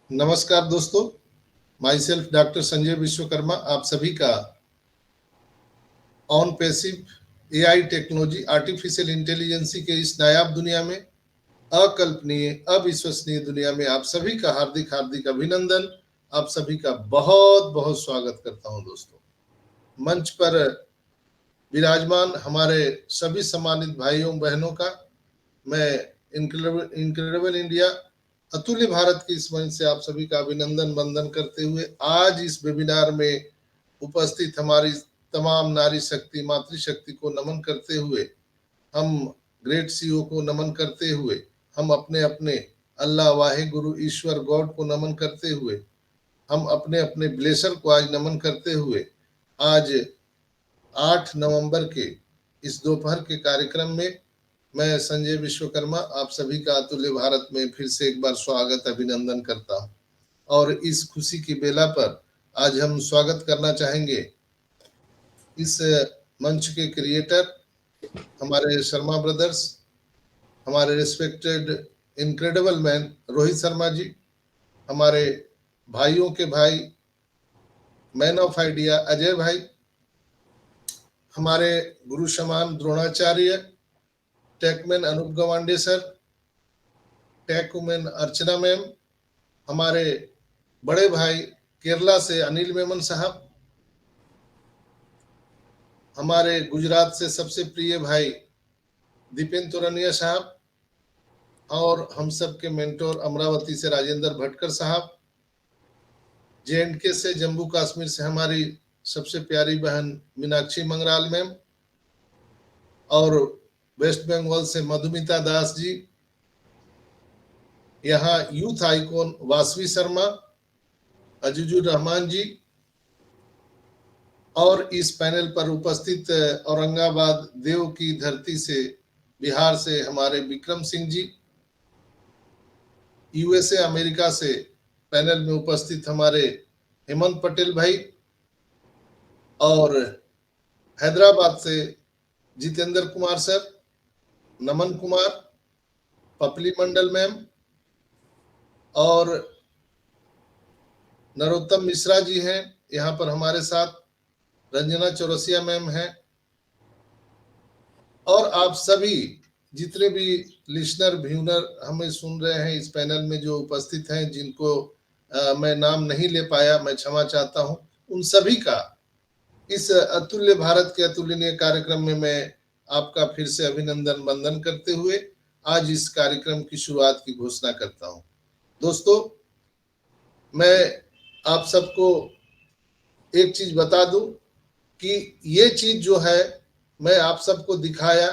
नमस्कार दोस्तों, myself doctor Sanjay Vishwakarma आप सभी का on passive AI technology artificial intelligence के इस नायाब दुनिया में, अकल्पनीय अविश्वसनीय दुनिया में आप सभी का हार्दिक हार्दिक अभिनंदन। आप सभी का बहुत बहुत स्वागत करता हूं दोस्तों। मंच पर विराजमान हमारे सभी सम्मानित भाइयों बहनों का मैं इनक्रेडिबल इंडिया अतुल्य भारत की इस मंच से आप सभी का अभिनंदन वंदन करते हुए आज इस वेबिनार में उपस्थित हमारी तमाम नारी शक्ति मातृशक्ति को नमन करते हुए, हम ग्रेट सीओ को नमन करते हुए, हम अपने अपने अल्लाह वाहे गुरु ईश्वर गॉड को नमन करते हुए, हम अपने अपने ब्लेसर को आज नमन करते हुए, आज 8 नवंबर के इस दोपहर के कार्यक्रम में मैं संजय विश्वकर्मा आप सभी का अतुल्य भारत में फिर से एक बार स्वागत अभिनंदन करता हूं। और इस खुशी की बेला पर आज हम स्वागत करना चाहेंगे इस मंच के क्रिएटर हमारे शर्मा ब्रदर्स, हमारे respected incredible man Rohit Sharma ji, हमारे भाइयों के भाई मैन ऑफ आइडिया अजय भाई, हमारे गुरु समान Dronacharya, techman Anoop Gawande sir, tech women Archana ma'am, हमारे बड़े भाई केरला से अनिल मेमन साहब, हमारे गुजरात से सबसे प्रिय भाई दीपेन तोरनिया साहब, और हम सब के मेंटोर अमरावती से राजेंद्र भटकर साहब, JNK से जम्मू कश्मीर से हमारी सबसे प्यारी बहन मीनाक्षी मंगराल मैम, और वेस्ट बंगाल से मधुमिता दास जी, यहाँ यूथ आइकॉन वासवी शर्मा, अजीजुर रहमान जी, और इस पैनल पर उपस्थित औरंगाबाद देव की धरती से बिहार से हमारे विक्रम सिंह जी, USA अमेरिका से पैनल में उपस्थित हमारे हेमंत पटेल भाई, और हैदराबाद से जितेंद्र कुमार सर, नमन कुमार, पपली मंडल मैम, और नरोत्तम मिश्रा जी हैं यहाँ पर हमारे साथ, रंजना चौरसिया मैम हैं, और आप सभी जितने भी लिसनर व्यूनर हमें सुन रहे हैं इस पैनल में जो उपस्थित हैं, जिनको मैं नाम नहीं ले पाया, मैं क्षमा चाहता हूं। उन सभी का इस अतुल्य भारत के अतुलनीय कार्यक्रम में मैं आपका फिर से अभिनंदन वंदन करते हुए आज इस कार्यक्रम की शुरुआत की घोषणा करता हूं। दोस्तों, मैं आप सबको एक चीज बता दूं कि ये चीज जो है मैं आप सबको दिखाया,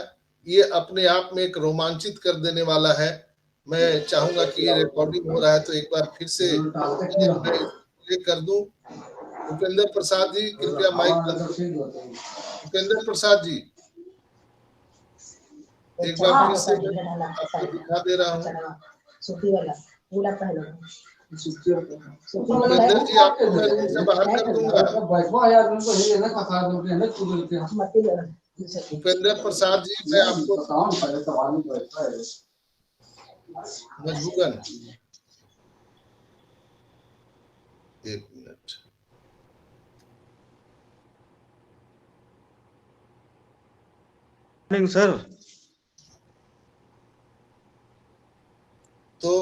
ये अपने आप में एक रोमांचित कर देने वाला है। मैं चाहूंगा कि ये रिकॉर्डिंग हो रहा है तो एक बार फिर से प्ले कर दूं। उपेंद्र प्रसाद जी कृपया माइक, उपेंद्र प्रसाद जी एक बार फिर से आपको दिखा दे रहा हूँ। उपेंद्र जी आपको मैं रूम से बाहर कर दूंगा। उपेंद्र प्रसाद जी मैं आपको मजबूरन एक मिनट, सर। तो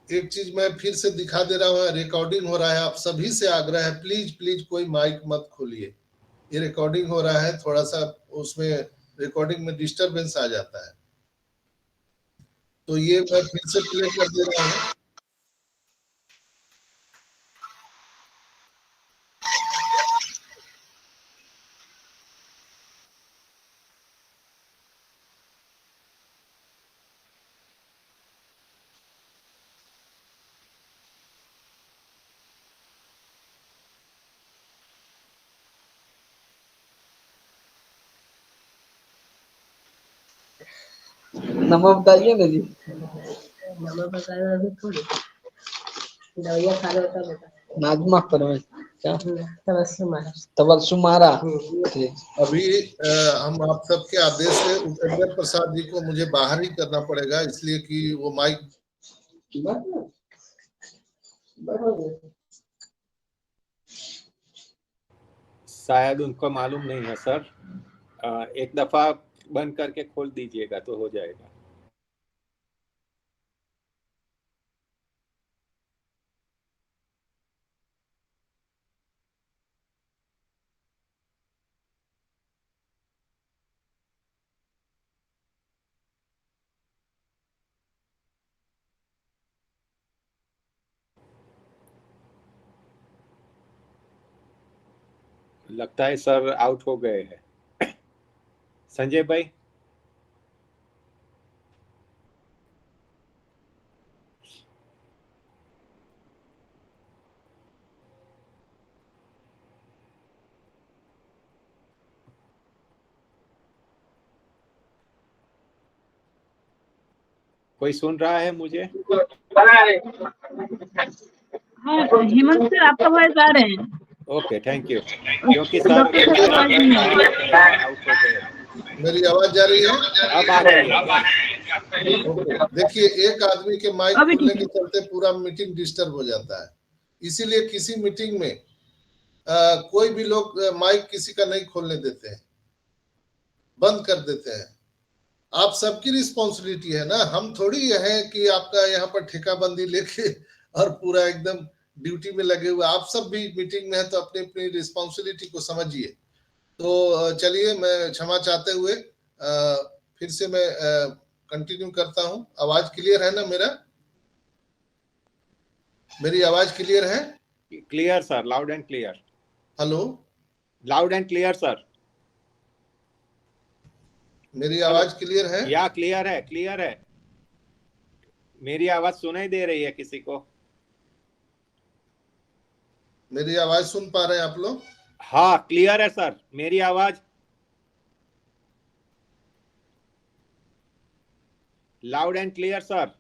एक चीज मैं फिर से दिखा दे रहा हूँ, रिकॉर्डिंग हो रहा है। आप सभी से आग्रह है, प्लीज प्लीज कोई माइक मत खोलिए, ये रिकॉर्डिंग हो रहा है, थोड़ा सा उसमें रिकॉर्डिंग में डिस्टरबेंस आ जाता है, तो ये मैं फिर से प्ले कर दे रहा हूँ। नंबर बताइए ना जी। नंबर बताया अभी थोड़ी दवाइयाँ खा रहे होता बता। नाजमा परवेज क्या तबस्सुमारा। अभी हम आप सबके आदेश से उपेंद्र प्रसाद जी को मुझे बाहर ही करना पड़ेगा, इसलिए कि वो माइक बंद हो गई। शायद उनको मालूम नहीं है सर। एक दफा बंद करके खोल दीजिएगा तो हो जाएगा। लगता है सर आउट हो गए हैं। संजय भाई, कोई सुन रहा है मुझे? हाँ हेमंत सर आपका वॉइस आ रहे हैं। Okay, thank you. क्योंकि सर डॉक्टर साहब की आवाज नहीं आ रही। आउट हो गए। मेरी आवाज जा रही है? अब आ रही है। ओके। देखिए, एक आदमी के माइक अभी खोलने ठीक के है। चलते पूरा मीटिंग डिस्टर्ब हो जाता है। इसीलिए किसी मीटिंग में कोई भी लोग माइक किसी का नहीं खोलने देते हैं, बंद कर देते हैं। आप सबकी रिस्पॉन्सिबिलिटी है ना, हम थोड़ी है कि आपका यहाँ पर ठेकाबंदी लेके और पूरा एकदम ड्यूटी में लगे हुए। आप सब भी मीटिंग में है तो अपनी अपनी रिस्पॉन्सिबिलिटी को समझिए। तो चलिए, मैं क्षमा चाहते हुए फिर से मैं कंटिन्यू करता हूँ। आवाज क्लियर है ना मेरा? मेरी आवाज क्लियर है? Clear sir, loud and clear. Hello, loud and clear sir. मेरी आवाज क्लियर है? या क्लियर है, क्लियर है। मेरी आवाज सुनाई दे रही है किसी को? मेरी आवाज सुन पा रहे हैं आप लोग? हाँ क्लियर है सर, मेरी आवाज loud and clear sir.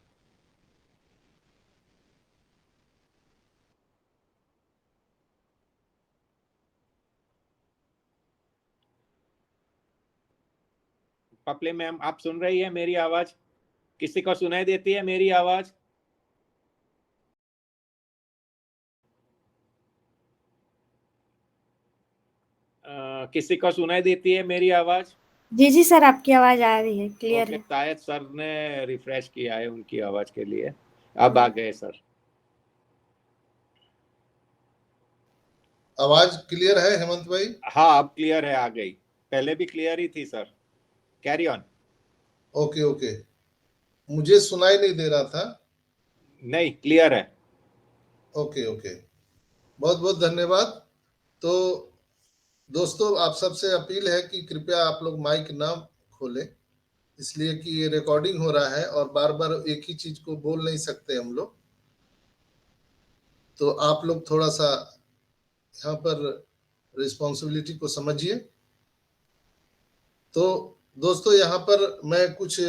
Papli ma'am, आप सुन रही है मेरी आवाज? किसी को सुनाई देती है मेरी आवाज? किसी को सुनाई देती है मेरी आवाज? जी जी सर, आपकी आवाज आ रही है, क्लियर ओके, है। शायद सर ने रिफ्रेश किया है उनकी आवाज के लिए। अब आ गए सर। आवाज क्लियर है हेमंत भाई? हाँ अब क्लियर है, आ गई। पहले भी क्लियर ही थी sir. Carry on. Okay okay, मुझे सुनाई नहीं दे रहा था। नहीं, क्लियर है। ओके ओके, बहुत बहुत धन्यवाद। तो दोस्तों, आप सबसे अपील है कि कृपया आप लोग माइक ना खोलें, इसलिए कि ये रिकॉर्डिंग हो रहा है और बार बार एक ही चीज को बोल नहीं सकते हम लोग। तो आप लोग थोड़ा सा यहाँ पर रिस्पॉन्सिबिलिटी को समझिए। तो दोस्तों, यहाँ पर मैं कुछ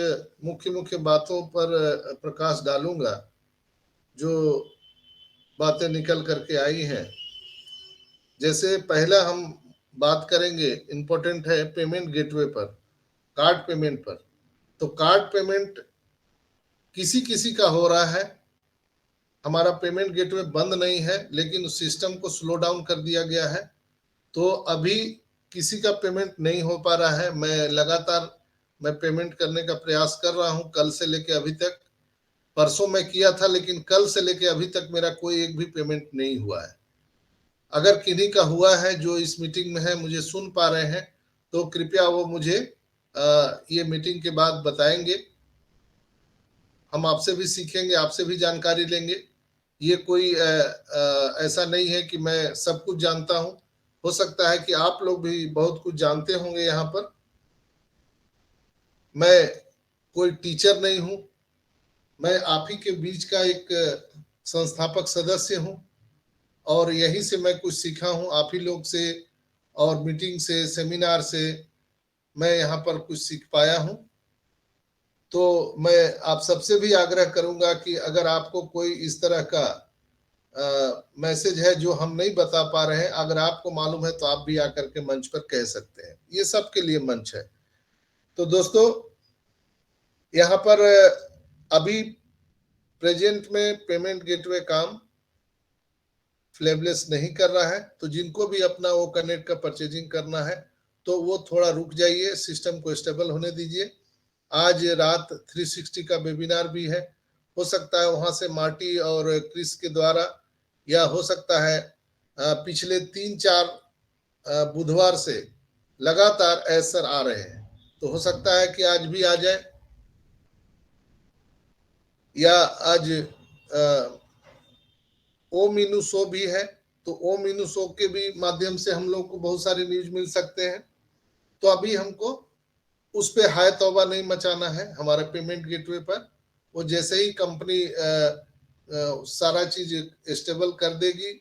मुख्य मुख्य बातों पर प्रकाश डालूंगा जो बातें निकल करके आई हैं। जैसे पहला हम बात करेंगे, इम्पोर्टेंट है पेमेंट गेटवे पर, कार्ड पेमेंट पर। तो कार्ड पेमेंट किसी किसी का हो रहा है। हमारा पेमेंट गेटवे बंद नहीं है, लेकिन उस सिस्टम को स्लो डाउन कर दिया गया है। तो अभी किसी का पेमेंट नहीं हो पा रहा है। मैं लगातार पेमेंट करने का प्रयास कर रहा हूं, कल से लेके अभी तक। परसों मैं किया था, लेकिन कल से लेके अभी तक मेरा कोई एक भी पेमेंट नहीं हुआ है। अगर किन्हीं का हुआ है जो इस मीटिंग में है, मुझे सुन पा रहे हैं, तो कृपया वो मुझे ये मीटिंग के बाद बताएंगे। हम आपसे भी सीखेंगे, आपसे भी जानकारी लेंगे। ये कोई ऐसा नहीं है कि मैं सब कुछ जानता हूं। हो सकता है कि आप लोग भी बहुत कुछ जानते होंगे। यहाँ पर मैं कोई टीचर नहीं हूं, मैं आप ही के बीच का एक संस्थापक सदस्य हूं और यहीं से मैं कुछ सीखा हूं, आप ही लोग से और मीटिंग से, सेमिनार से मैं यहाँ पर कुछ सीख पाया हूं। तो मैं आप सबसे भी आग्रह करूंगा कि अगर आपको कोई इस तरह का मैसेज है जो हम नहीं बता पा रहे हैं, अगर आपको मालूम है तो आप भी आकर के मंच पर कह सकते हैं। ये सबके लिए मंच है। तो दोस्तों, यहाँ पर अभी प्रेजेंट में पेमेंट गेटवे काम फ्लैबलेस नहीं कर रहा है, तो जिनको भी अपना वो कनेक्ट का परचेजिंग करना है तो वो थोड़ा रुक जाइए, सिस्टम को स्टेबल होने दीजिए। आज रात 360 का वेबिनार भी है, हो सकता है वहां से मार्टी और क्रिस के द्वारा, या हो सकता है पिछले 3-4 बुधवार से लगातार ऐसर आ रहे हैं, तो हो सकता है कि आज भी आ जाए, या आज ओ मीनू शो भी है, तो ओ मीनू शो के भी माध्यम से हम लोग को बहुत सारे न्यूज मिल सकते हैं। तो अभी हमको उस पे हाय तौबा नहीं मचाना है हमारे पेमेंट गेटवे पर। वो जैसे ही कंपनी सारा चीज स्टेबल कर देगी,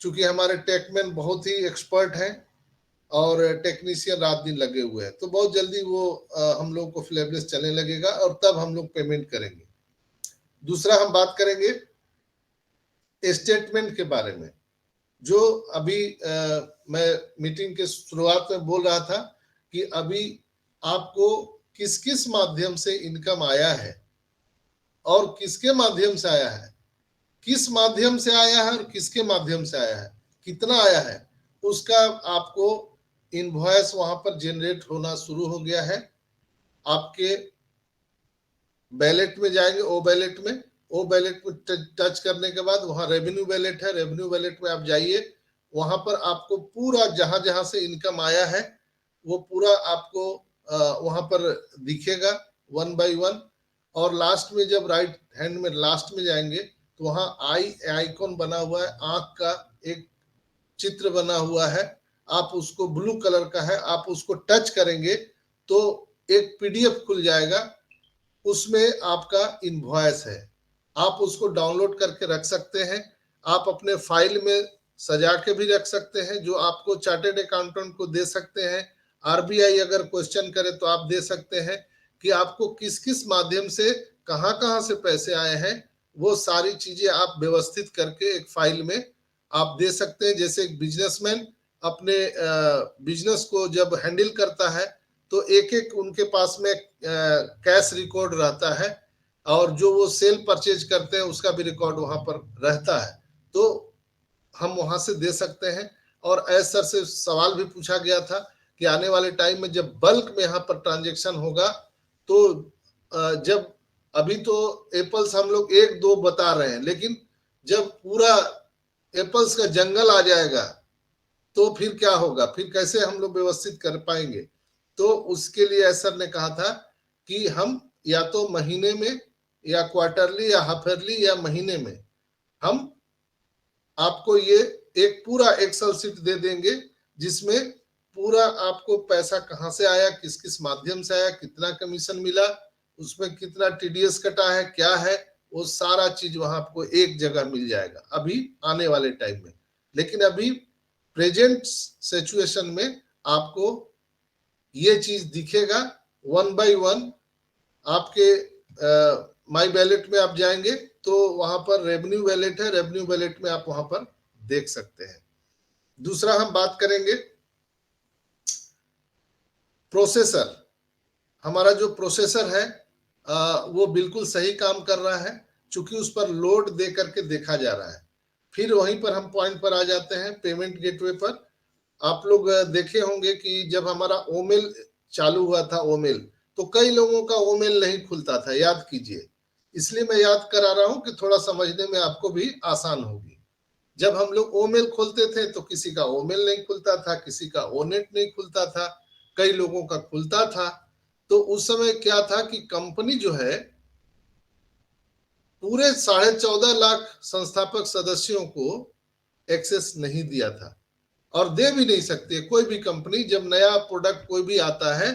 चूंकि हमारे टेकमैन बहुत ही एक्सपर्ट हैं और टेक्नीशियन रात दिन लगे हुए हैं, तो बहुत जल्दी वो हम लोग को फ्लैबलेस चलने लगेगा और तब हम लोग पेमेंट करेंगे। दूसरा हम बात करेंगे स्टेटमेंट के बारे में, जो अभी मैं मीटिंग के शुरुआत में बोल रहा था कि अभी आपको किस किस माध्यम से इनकम आया है और किसके माध्यम से आया है, किस माध्यम से आया है और किसके माध्यम से आया है, कितना आया है, उसका आपको इनवॉइस वहां पर जनरेट होना शुरू हो गया है। आपके बैलेट में जाएंगे, ओ बैलेट में टच करने के बाद वहां रेवेन्यू बैलेट है, रेवेन्यू बैलेट में आप जाइए, वहां पर आपको पूरा जहां जहां से इनकम आया है वो पूरा आपको वहां पर दिखेगा 1 बाय 1। और लास्ट में जब राइट हैंड में लास्ट में जाएंगे तो वहां आइकॉन बना हुआ है, आंख का एक चित्र बना हुआ है, आप उसको ब्लू कलर का है, आप उसको टच करेंगे तो एक पीडीएफ खुल जाएगा, उसमें आपका इनवॉइस है, आप उसको डाउनलोड करके रख सकते हैं। आप अपने फाइल में सजा के भी रख सकते हैं, जो आपको चार्टेड अकाउंटेंट को दे सकते हैं। आरबीआई अगर क्वेश्चन करे तो आप दे सकते हैं कि आपको किस किस माध्यम से कहां से पैसे आए हैं, वो सारी चीजें आप व्यवस्थित करके एक फाइल में आप दे सकते हैं। जैसे एक बिजनेसमैन अपने बिजनेस को जब हैंडल करता है तो एक एक उनके पास में कैश रिकॉर्ड रहता है, और जो वो सेल परचेज करते हैं उसका भी रिकॉर्ड वहां पर रहता है, तो हम वहां से दे सकते हैं। और सर से सवाल भी पूछा गया था कि आने वाले टाइम में जब बल्क में यहाँ पर ट्रांजैक्शन होगा, तो जब अभी तो एप्पल्स हम लोग 1-2 बता रहे हैं, लेकिन जब पूरा एप्पल्स का जंगल आ जाएगा तो फिर क्या होगा, फिर कैसे हम लोग व्यवस्थित कर पाएंगे। तो उसके लिए सर ने कहा था कि हम या तो महीने में या क्वार्टरली या हाफ ईयरली या महीने में हम आपको ये एक पूरा एक्सेल शीट दे देंगे, जिसमें पूरा आपको पैसा कहां से आया, किस किस माध्यम से आया, कितना कमीशन मिला, उसमें कितना टीडीएस कटा है, क्या है, वो सारा चीज वहां आपको एक जगह मिल जाएगा अभी आने वाले टाइम में। लेकिन अभी प्रेजेंट सिचुएशन में आपको ये चीज दिखेगा 1 बाय 1। आपके माई वैलेट में आप जाएंगे तो वहां पर रेवेन्यू वैलेट है, रेवेन्यू वैलेट में आप वहां पर देख सकते हैं। दूसरा हम बात करेंगे प्रोसेसर। हमारा जो प्रोसेसर है वो बिल्कुल सही काम कर रहा है, चूंकि उस पर लोड दे करके देखा जा रहा है। फिर वहीं पर हम पॉइंट पर आ जाते हैं पेमेंट गेटवे पर। आप लोग देखे होंगे कि जब हमारा ओमेल चालू हुआ था, ओमेल, तो कई लोगों का ओमेल नहीं खुलता था, याद कीजिए। इसलिए मैं याद करा रहा हूं कि थोड़ा समझने में आपको भी आसान होगी। जब हम लोग ओमेल खोलते थे तो किसी का ओमेल नहीं खुलता था, किसी का ओनेट नहीं खुलता था, कई लोगों का खुलता था। तो उस समय क्या था कि कंपनी जो है पूरे 14.5 लाख संस्थापक सदस्यों को एक्सेस नहीं दिया था, और दे भी नहीं सकते। कोई भी कंपनी जब नया प्रोडक्ट कोई भी आता है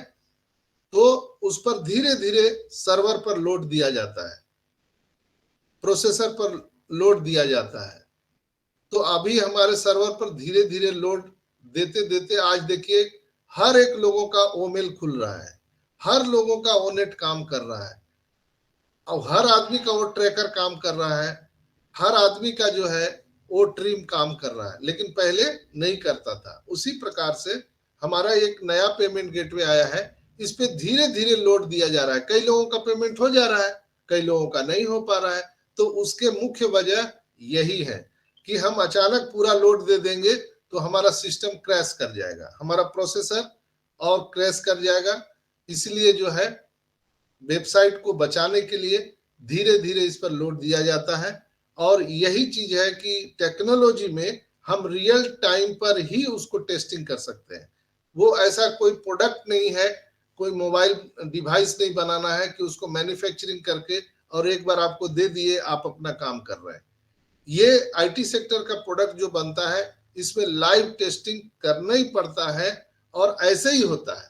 तो उस पर धीरे धीरे सर्वर पर लोड दिया जाता है, प्रोसेसर पर लोड दिया जाता है। तो अभी हमारे सर्वर पर धीरे धीरे लोड देते देते आज देखिए हर एक लोगों का ओमेल खुल रहा है, हर लोगों का ओनेट काम कर रहा है, और हर आदमी का वो ट्रैकर काम कर रहा है, हर आदमी का जो है वो ट्रिम काम कर रहा है, लेकिन पहले नहीं करता था। उसी प्रकार से हमारा एक नया पेमेंट गेटवे आया है, इस पे धीरे धीरे लोड दिया जा रहा है। कई लोगों का पेमेंट हो जा रहा है, कई लोगों का नहीं हो पा रहा है। तो उसके मुख्य वजह यही है। कि हम अचानक पूरा लोड दे देंगे तो हमारा सिस्टम क्रैश कर जाएगा, हमारा प्रोसेसर और क्रैश कर जाएगा। इसलिए जो है वेबसाइट को बचाने के लिए धीरे धीरे इस पर लोड दिया जाता है। और यही चीज है कि टेक्नोलॉजी में हम रियल टाइम पर ही उसको टेस्टिंग कर सकते हैं। वो ऐसा कोई प्रोडक्ट नहीं है, कोई मोबाइल डिवाइस नहीं बनाना है कि उसको मैन्युफैक्चरिंग करके और एक बार आपको दे दिए, आप अपना काम कर रहे हैं। ये आईटी सेक्टर का प्रोडक्ट जो बनता है इसमें लाइव टेस्टिंग करना ही पड़ता है और ऐसे ही होता है,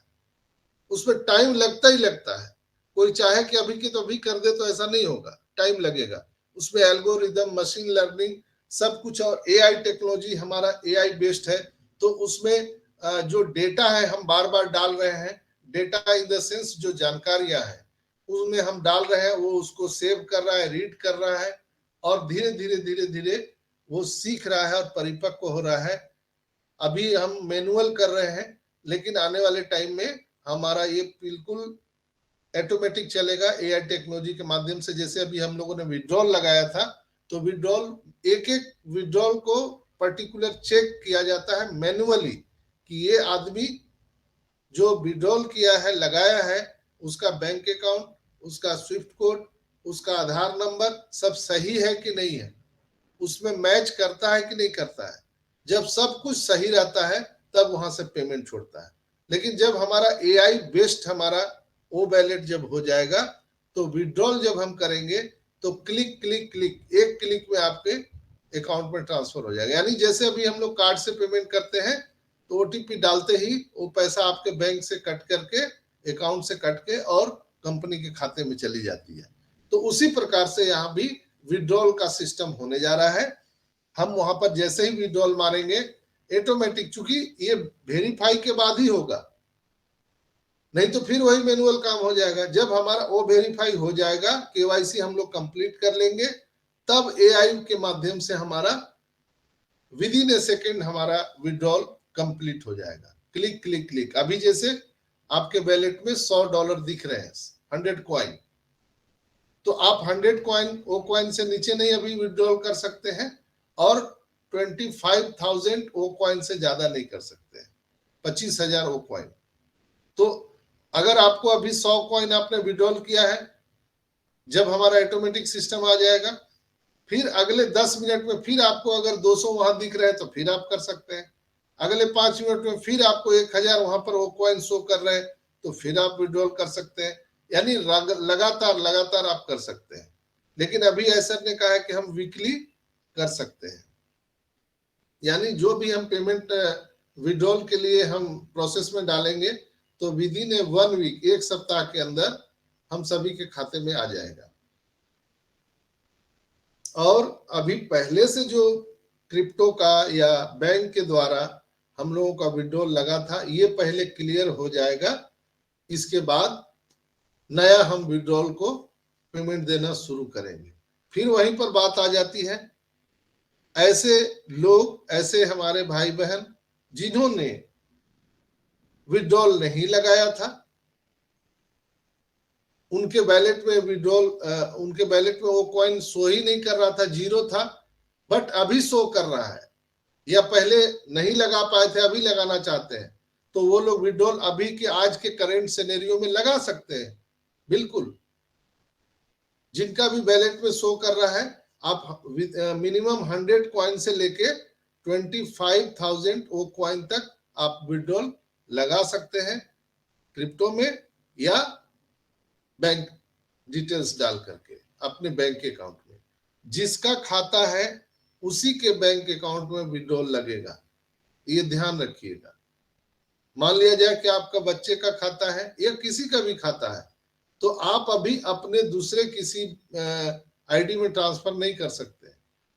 उसमें टाइम लगता ही लगता है। कोई चाहे कि अभी की तो अभी कर दे तो ऐसा नहीं होगा, टाइम लगेगा। उसमें एल्गोरिदम, मशीन लर्निंग सब कुछ, और एआई टेक्नोलॉजी हमारा एआई बेस्ड है। तो उसमें जो डेटा है हम बार बार डाल रहे हैं, डेटा इन द सेंस जो जानकारियां हैं उसमें हम डाल रहे हैं, वो उसको सेव कर रहा है, रीड कर रहा है और धीरे धीरे धीरे धीरे वो सीख रहा है और परिपक्व हो रहा है। अभी हम मैनुअल कर रहे हैं, लेकिन आने वाले टाइम में हमारा ये बिल्कुल ऑटोमेटिक चलेगा एआई टेक्नोलॉजी के माध्यम से। जैसे अभी हम लोगों ने विड्रॉल लगाया था, तो विड्रॉल एक एक विड्रॉल को पर्टिकुलर चेक किया जाता है मैन्युअली कि ये आदमी जो विड्रॉल किया है, लगाया है, उसका बैंक अकाउंट, उसका स्विफ्ट कोड, उसका आधार नंबर सब सही है कि नहीं है, उसमें मैच करता है कि नहीं करता है। जब सब कुछ सही रहता है तब वहां से पेमेंट छोड़ता है। लेकिन जब हमारा एआई बेस्ड हमारा ओ वैलेट जब हो जाएगा तो विड्रॉल जब हम करेंगे तो क्लिक क्लिक क्लिक, एक क्लिक में आपके अकाउंट में ट्रांसफर हो जाएगा। यानी जैसे अभी हम लोग कार्ड से पेमेंट करते हैं तो ओटीपी डालते ही वो पैसा आपके बैंक से कट करके, अकाउंट से कट के और कंपनी के खाते में चली जाती है। तो उसी प्रकार से यहाँ भी विड्रॉल का सिस्टम होने जा रहा है। हम वहां पर जैसे ही विड्रॉल मारेंगे ऑटोमेटिक, चूंकि ये वेरीफाई के बाद ही होगा, नहीं तो फिर वही मैनुअल काम हो जाएगा। जब हमारा वो वेरीफाई हो जाएगा, केवाईसी हम लोग कंप्लीट कर लेंगे, तब एआई के माध्यम से हमारा विद इन ए सेकेंड हमारा विड्रॉल कंप्लीट हो जाएगा। Click click click. अभी जैसे आपके वैलेट में $100 दिख रहे हैं, 100 कॉइन, तो आप 100 कॉइन ओ कॉइन से नीचे नहीं अभी विड्रॉल कर सकते हैं और 25,000 ओ कॉइन से ज्यादा नहीं कर सकते हैं, 25,000 ओ कॉइन। तो अगर आपको अभी 100 कॉइन आपने विड्रॉल किया है, जब हमारा ऑटोमेटिक सिस्टम आ जाएगा, फिर अगले 10 मिनट में फिर आपको अगर 200 वहां दिख रहे हैं तो फिर आप कर सकते हैं। अगले 5 मिनट में फिर आपको 1000 वहां पर वो कॉइन शो कर रहे हैं तो फिर आप विड्रॉल कर सकते हैं। यानी लगातार लगातार आप कर सकते हैं। लेकिन अभी एसर ने कहा है कि हम वीकली कर सकते हैं, यानी जो भी हम पेमेंट विड्रॉल के लिए हम प्रोसेस में डालेंगे तो विद इन ए 1 वीक, एक सप्ताह के अंदर हम सभी के खाते में आ जाएगा। और अभी पहले से जो क्रिप्टो का या बैंक के द्वारा हम लोगों का विड्रॉल लगा था, ये पहले क्लियर हो जाएगा। इसके बाद नया हम विड्रॉल को पेमेंट देना शुरू करेंगे। फिर वहीं पर बात आ जाती है, ऐसे लोग, ऐसे हमारे भाई बहन जिन्होंने विड्रॉल नहीं लगाया था, उनके वैलेट में विड्रॉल, उनके वैलेट में वो कॉइन शो ही नहीं कर रहा था, जीरो था, बट अभी शो कर रहा है, या पहले नहीं लगा पाए थे अभी लगाना चाहते हैं, तो वो लोग विड्रॉल अभी के आज के करंट सिनेरियो में लगा सकते हैं। बिल्कुल, जिनका भी वैलेट में शो कर रहा है, आप मिनिमम 100 कॉइन से लेके 25,000 वो कॉइन तक आप विड्रॉल लगा सकते हैं क्रिप्टो में, या बैंक डिटेल्स डाल करके अपने बैंक अकाउंट में। जिसका खाता है उसी के बैंक अकाउंट में विड्रॉल लगेगा, ये ध्यान रखिएगा। मान लिया जाए कि आपका बच्चे का खाता है या किसी का भी खाता है, तो आप अभी अपने दूसरे किसी आईडी में ट्रांसफर नहीं कर सकते,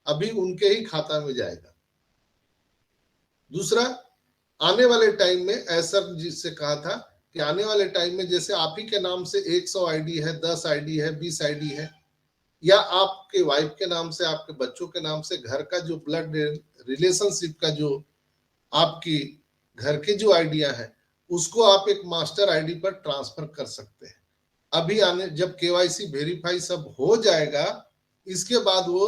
अभी उनके ही खाता में जाएगा। दूसरा, आने वाले टाइम में ऐसा जिससे कहा था कि आने वाले टाइम में जैसे आप ही के नाम से 100 आईडी है, 10 आईडी है, 20 आईडी है, या आपके वाइफ के नाम से, आपके बच्चों के नाम से, घर का जो ब्लड रिलेशनशिप का जो आपकी घर के जो आइडिया है, उसको आप एक मास्टर आईडी पर ट्रांसफर कर सकते हैं। अभी आने जब केवाईसी वेरीफाई सब हो जाएगा, इसके बाद वो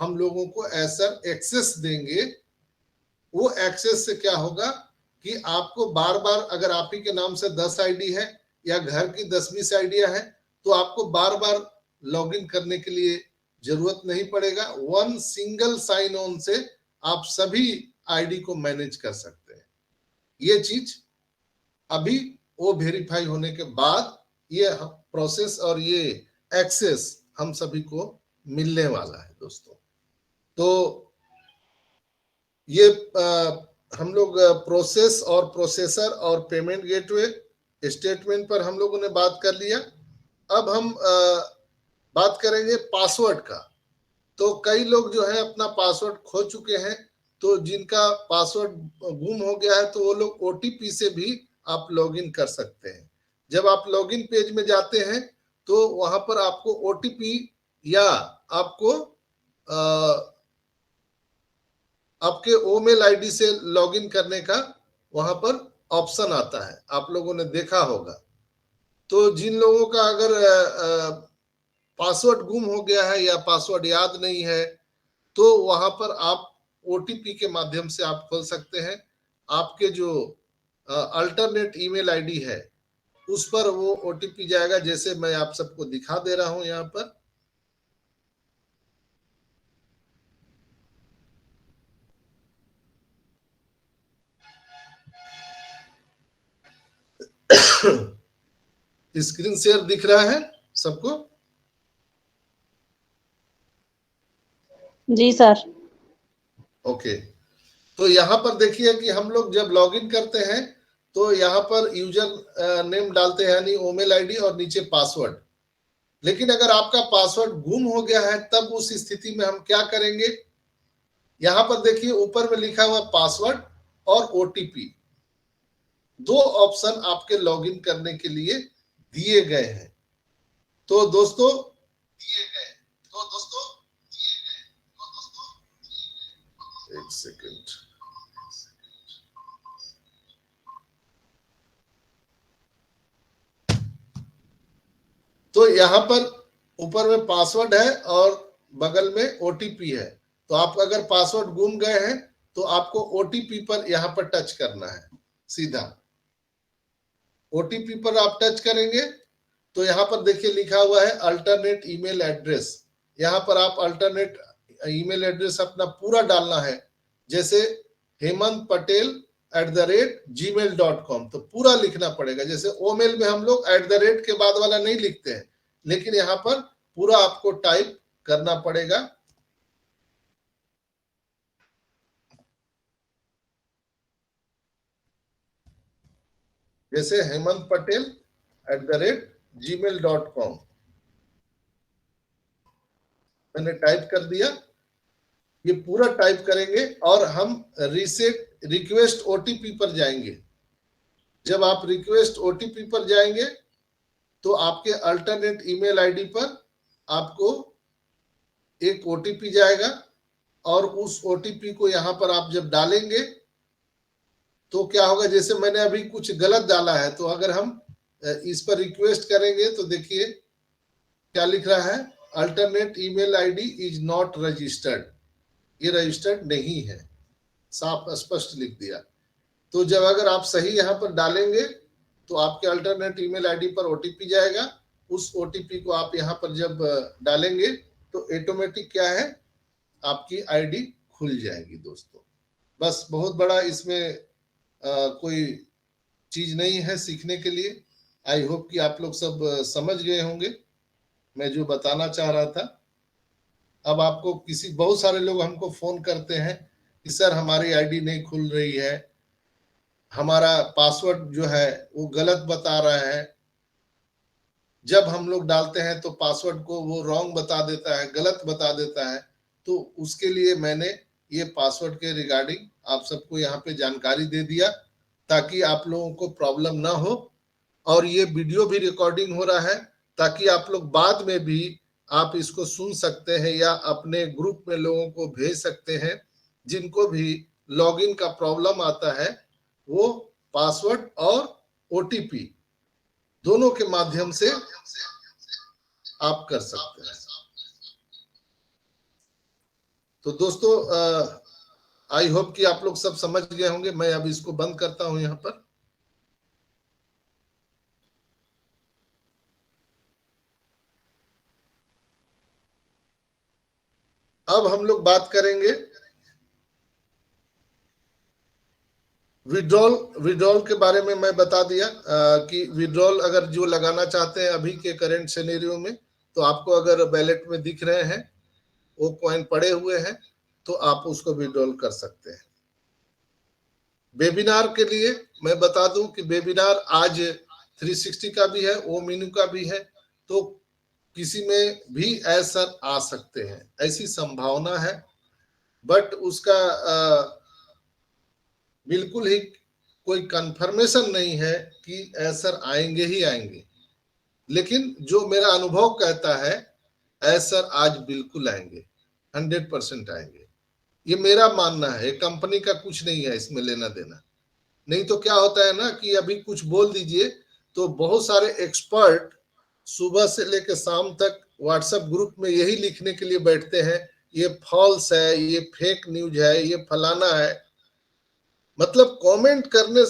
हम लोगों को ऐसा एक्सेस देंगे। वो एक्सेस से क्या होगा कि आपको बार बार, अगर आप ही के नाम से 10 आईडी है या घर की 10-20 आईडिया है, तो आपको बार बार लॉगिन करने के लिए जरूरत नहीं पड़ेगा। वन सिंगल साइन ऑन से आप सभी आईडी को मैनेज कर सकते हैं। ये चीज अभी वो वेरीफाई होने के बाद ये प्रोसेस और ये एक्सेस हम सभी को मिलने वाला है दोस्तों। तो ये हम लोग प्रोसेस और प्रोसेसर और पेमेंट गेटवे स्टेटमेंट पर हम लोगों ने बात कर लिया। अब हम बात करेंगे पासवर्ड का। तो कई लोग जो है अपना पासवर्ड खो चुके हैं, तो जिनका पासवर्ड गुम हो गया है तो वो लोग ओटीपी से भी आप लॉगिन कर सकते हैं। जब आप लॉगिन पेज में जाते हैं तो वहां पर आपको ओटीपी या आपको आपके ओमेल आईडी से लॉगिन करने का वहां पर ऑप्शन आता है, आप लोगों ने देखा होगा। तो जिन लोगों का अगर पासवर्ड गुम हो गया है या पासवर्ड याद नहीं है, तो वहां पर आप ओटीपी के माध्यम से आप खोल सकते हैं। आपके जो अल्टरनेट ईमेल आईडी है उस पर वो ओटीपी जाएगा, जैसे मैं आप सबको दिखा दे रहा हूं यहाँ पर। स्क्रीन शेयर दिख रहा है सबको? जी सर। ओके, तो यहाँ पर देखिए कि हम लोग जब लॉगिन करते हैं तो यहाँ पर यूजर नेम डालते हैं यानी ओमेल आईडी और नीचे पासवर्ड। लेकिन अगर आपका पासवर्ड गुम हो गया है तब उस स्थिति में हम क्या करेंगे? यहाँ पर देखिए ऊपर में लिखा हुआ पासवर्ड और ओटीपी, दो ऑप्शन आपके लॉगिन करने के लिए दिए गए हैं। तो दोस्तों एक सेकंड, तो यहां पर ऊपर में पासवर्ड है और बगल में ओटीपी है। तो आप अगर पासवर्ड गुम गए हैं तो आपको ओटीपी पर यहां पर टच करना है। सीधा ओटीपी पर आप टच करेंगे तो यहाँ पर देखिए लिखा हुआ है अल्टरनेट ईमेल एड्रेस। यहाँ पर आप अल्टरनेट ईमेल एड्रेस अपना पूरा डालना है, जैसे hemanpatel@gmail.com, तो पूरा लिखना पड़ेगा। जैसे ओमेल में हम लोग @ के बाद वाला नहीं लिखते हैं, लेकिन यहाँ पर पूरा आपको टाइप करना पड़ेगा। जैसे hemanpatel@gmail.com मैंने टाइप कर दिया। ये पूरा टाइप करेंगे और हम रीसेट रिक्वेस्ट ओटीपी पर जाएंगे। जब आप रिक्वेस्ट ओटीपी पर जाएंगे तो आपके अल्टरनेट ईमेल आईडी पर आपको एक ओटीपी जाएगा और उस ओटीपी को यहाँ पर आप जब डालेंगे तो क्या होगा, जैसे मैंने अभी कुछ गलत डाला है, तो अगर हम इस पर रिक्वेस्ट करेंगे तो देखिए क्या लिख रहा है, alternate email ID is not registered. ये रजिस्टर्ड नहीं है, साफ स्पष्ट लिख दिया। तो जब अगर आप सही यहाँ पर डालेंगे तो आपके अल्टरनेट ईमेल आईडी पर ओटीपी जाएगा। उस ओटीपी को आप यहाँ पर जब डालेंगे तो ऑटोमेटिक क्या है, आपकी आईडी खुल जाएगी दोस्तों। बस बहुत बड़ा इसमें कोई चीज नहीं है सीखने के लिए। आई होप कि आप लोग सब समझ गए होंगे मैं जो बताना चाह रहा था। अब आपको बहुत सारे लोग हमको फोन करते हैं कि सर हमारी आईडी नहीं खुल रही है, हमारा पासवर्ड जो है वो गलत बता रहा है। जब हम लोग डालते हैं तो पासवर्ड को वो रॉन्ग बता देता है, गलत बता देता है। तो उसके लिए मैंने ये पासवर्ड के रिगार्डिंग आप सबको यहाँ पे जानकारी दे दिया ताकि आप लोगों को प्रॉब्लम ना हो। और ये वीडियो भी रिकॉर्डिंग हो रहा है ताकि आप लोग बाद में भी आप इसको सुन सकते हैं या अपने ग्रुप में लोगों को भेज सकते हैं। जिनको भी लॉगिन का प्रॉब्लम आता है वो पासवर्ड और ओटीपी दोनों के माध्यम से आप कर सकते हैं। तो दोस्तों आई होप कि आप लोग सब समझ गए होंगे। मैं अब इसको बंद करता हूं यहाँ पर। अब हम लोग बात करेंगे विड्रॉल के बारे में। मैं बता दिया कि विड्रॉल अगर जो लगाना चाहते हैं अभी के करंट सिनेरियो में, तो आपको अगर बैलेट में दिख रहे हैं वो कॉइन पड़े हुए हैं तो आप उसको विड्रॉल कर सकते हैं। वेबिनार के लिए मैं बता दूं कि वेबिनार आज 360 का भी है, ओ मीनू का भी है, तो किसी में भी ऐसा आ सकते हैं, ऐसी संभावना है। बट उसका बिल्कुल ही कोई कंफर्मेशन नहीं है कि ऐसर आएंगे ही आएंगे, लेकिन जो मेरा अनुभव कहता है ऐसर आज बिल्कुल आएंगे, 100% आएंगे। ये मेरा मानना है, कंपनी का कुछ नहीं है इसमें लेना देना। नहीं तो क्या होता है ना कि अभी कुछ बोल दीजिए तो बहुत सारे एक्सपर्ट सुबह से लेकर शाम तक व्हाट्सएप ग्रुप में यही लिखने के लिए बैठते हैं, ये फॉल्स है, ये फेक न्यूज है, ये फलाना है। मतलब कमेंट करने,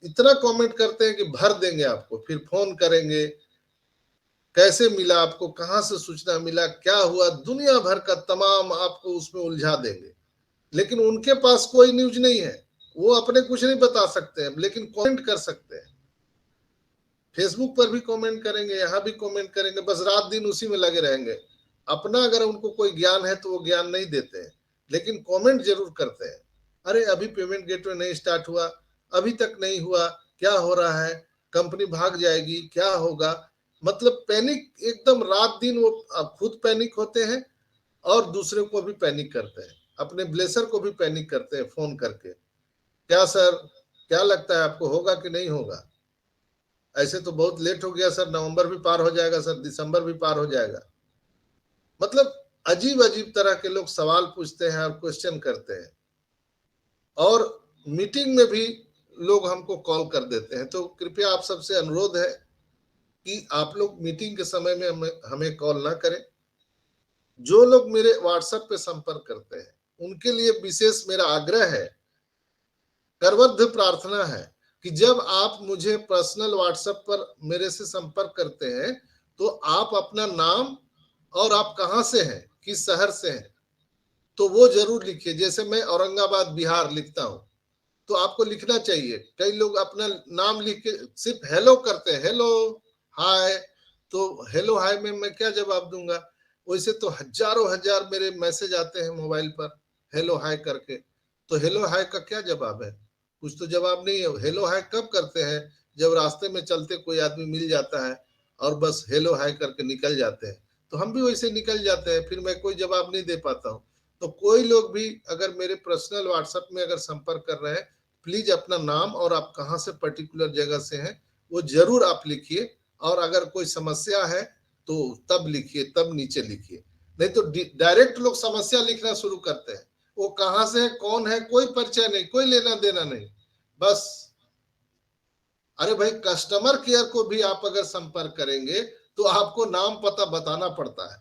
इतना कमेंट करते हैं कि भर देंगे आपको, फिर फोन करेंगे कैसे मिला आपको, कहां से सूचना मिला, क्या हुआ, दुनिया भर का तमाम आपको उसमें उलझा देंगे। लेकिन उनके पास कोई न्यूज नहीं है, वो अपने कुछ नहीं बता सकते हैं, लेकिन कमेंट कर सकते हैं। फेसबुक पर भी कमेंट करेंगे, यहाँ भी कमेंट करेंगे, बस रात दिन उसी में लगे रहेंगे। अपना अगर उनको कोई ज्ञान है तो वो ज्ञान नहीं देते हैं, लेकिन कमेंट जरूर करते हैं। अरे अभी पेमेंट गेटवे नहीं स्टार्ट हुआ, अभी तक नहीं हुआ, क्या हो रहा है, कंपनी भाग जाएगी, क्या होगा। मतलब पैनिक, एकदम रात दिन वो खुद पैनिक होते हैं और दूसरे को भी पैनिक करते हैं, अपने ब्लेसर को भी पैनिक करते हैं फोन करके, क्या सर क्या लगता है आपको होगा कि नहीं होगा, ऐसे तो बहुत लेट हो गया सर, नवंबर भी पार हो जाएगा सर, दिसंबर भी पार हो जाएगा। मतलब अजीब अजीब तरह के लोग सवाल पूछते हैं और क्वेश्चन करते हैं, और मीटिंग में भी लोग हमको कॉल कर देते हैं। तो कृपया आप सबसे अनुरोध है कि आप लोग मीटिंग के समय में हमें कॉल ना करें। जो लोग मेरे व्हाट्सएप पे संपर्क करते हैं उनके लिए विशेष मेरा आग्रह है, करवद्ध प्रार्थना है कि जब आप मुझे पर्सनल व्हाट्सएप पर मेरे से संपर्क करते हैं तो आप अपना नाम और आप कहां से हैं, किस शहर से हैं, तो वो जरूर लिखिए। जैसे मैं औरंगाबाद बिहार लिखता हूं तो आपको लिखना चाहिए। कई लोग अपना नाम लिख के सिर्फ हेलो करते हैं, हेलो हाय, तो हेलो हाय में मैं क्या जवाब दूंगा। वैसे तो हजारों हजार मेरे मैसेज आते हैं मोबाइल पर हेलो हाय करके, तो हेलो हाय का क्या जवाब है, कुछ तो जवाब नहीं है। हेलो हाय कब करते हैं, जब रास्ते में चलते कोई आदमी मिल जाता है और बस हेलो हाय करके निकल जाते हैं, तो हम भी वैसे निकल जाते हैं, फिर मैं कोई जवाब नहीं दे पाता हूँ। तो कोई लोग भी अगर मेरे पर्सनल व्हाट्सएप में अगर संपर्क कर रहे हैं, प्लीज अपना नाम और आप कहां से पर्टिकुलर जगह से हैं वो जरूर आप लिखिए, और अगर कोई समस्या है तो तब लिखिए, तब नीचे लिखिए। नहीं तो डायरेक्ट लोग समस्या लिखना शुरू करते हैं, वो कहां से है, कौन है, कोई परिचय नहीं, कोई लेना देना नहीं, बस। अरे भाई कस्टमर केयर को भी आप अगर संपर्क करेंगे तो आपको नाम पता बताना पड़ता है,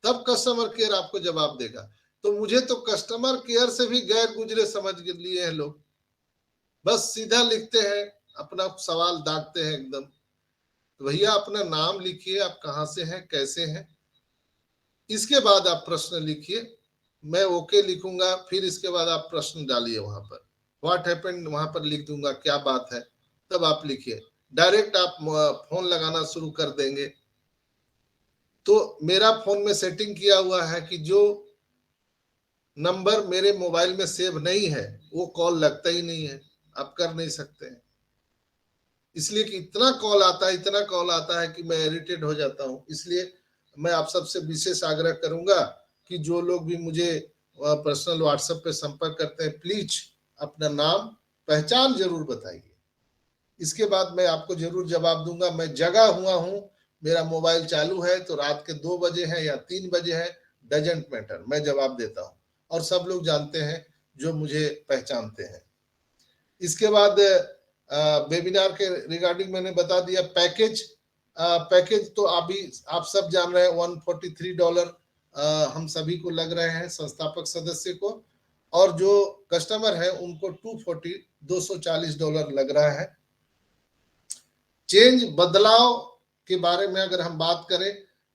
तब कस्टमर केयर आपको जवाब देगा। तो मुझे तो कस्टमर केयर से भी गैर गुजरे समझ लिए हैं लोग, बस सीधा लिखते हैं, अपना सवाल दागते हैं एकदम। तो भैया अपना नाम लिखिए, आप कहां से हैं, कैसे हैं, इसके बाद आप प्रश्न लिखिए, मैं ओके लिखूंगा, फिर इसके बाद आप प्रश्न डालिए वहां पर, व्हाट हैपेंड वहां पर लिख दूंगा, क्या बात है, तब आप लिखिए। डायरेक्ट आप फोन लगाना शुरू कर देंगे तो मेरा फोन में सेटिंग किया हुआ है कि जो नंबर मेरे मोबाइल में सेव नहीं है वो कॉल लगता ही नहीं है, आप कर नहीं सकते हैं। इसलिए कि इतना कॉल आता है कि मैं इरिटेट हो जाता हूं। इसलिए मैं आप सबसे विशेष आग्रह करूंगा कि जो लोग भी मुझे पर्सनल व्हाट्सएप पे संपर्क करते हैं, प्लीज अपना नाम पहचान जरूर बताइए। इसके बाद मैं आपको जरूर जवाब दूंगा। मैं जगा हुआ हूं, मेरा मोबाइल चालू है तो रात के 2 बजे है या 3 बजे है, डजेंट मैटर, मैं जवाब देता हूं, और सब लोग जानते हैं जो मुझे पहचानते हैं। इसके बाद वेबिनार के रिगार्डिंग मैंने बता दिया। पैकेज तो अभी आप सब जान रहे हैं $143 हम सभी को लग रहे हैं, संस्थापक सदस्य को, और जो कस्टमर है उनको $240 लग रहा है। चेंज, बदलाव के बारे में अगर हम बात करें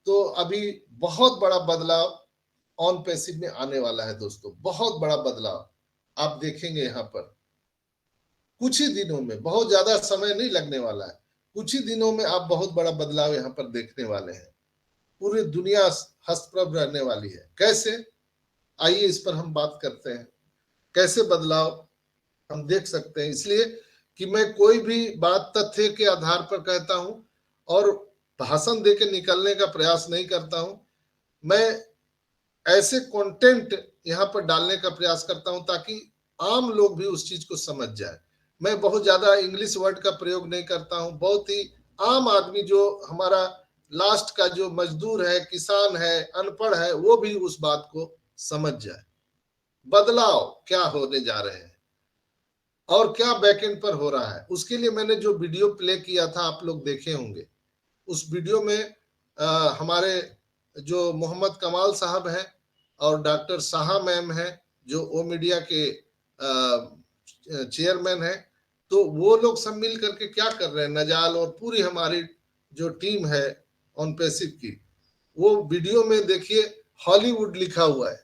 तो अभी बहुत बड़ा बदलाव ऑन पैसिव में आने वाला है दोस्तों, बहुत बड़ा बदलाव आप देखेंगे यहाँ पर कुछ ही दिनों में, बहुत ज्यादा समय नहीं लगने वाला है, कुछ ही दिनों में आप बहुत बड़ा बदलाव यहाँ पर देखने वाले हैं। पूरी दुनिया हस्तप्रभ रहने वाली है। कैसे, आइए इस पर हम बात करते हैं, कैसे बदलाव हम देख सकते हैं। इसलिए कि मैं कोई भी बात तथ्य के आधार पर कहता हूं और भाषण देके निकलने का प्रयास नहीं करता हूं, मैं ऐसे कंटेंट यहाँ पर डालने का प्रयास करता हूं ताकि आम लोग भी उस चीज को समझ जाए। मैं बहुत ज्यादा इंग्लिश वर्ड का प्रयोग नहीं करता हूं, बहुत ही आम आदमी जो हमारा लास्ट का जो मजदूर है, किसान है, अनपढ़ है, वो भी उस बात को समझ जाए। बदलाव क्या होने जा रहे हैं और क्या बैकएंड पर हो रहा है, उसके लिए मैंने जो वीडियो प्ले किया था आप लोग देखे होंगे। उस वीडियो में हमारे जो मोहम्मद कमाल साहब हैं और डॉक्टर शाह मैम हैं जो ओ मीडिया के चेयरमैन हैं, तो वो लोग सब मिल करके क्या कर रहे हैं, नजाल और पूरी हमारी जो टीम है ऑन पैसिव की, वो वीडियो में देखिए हॉलीवुड लिखा हुआ है।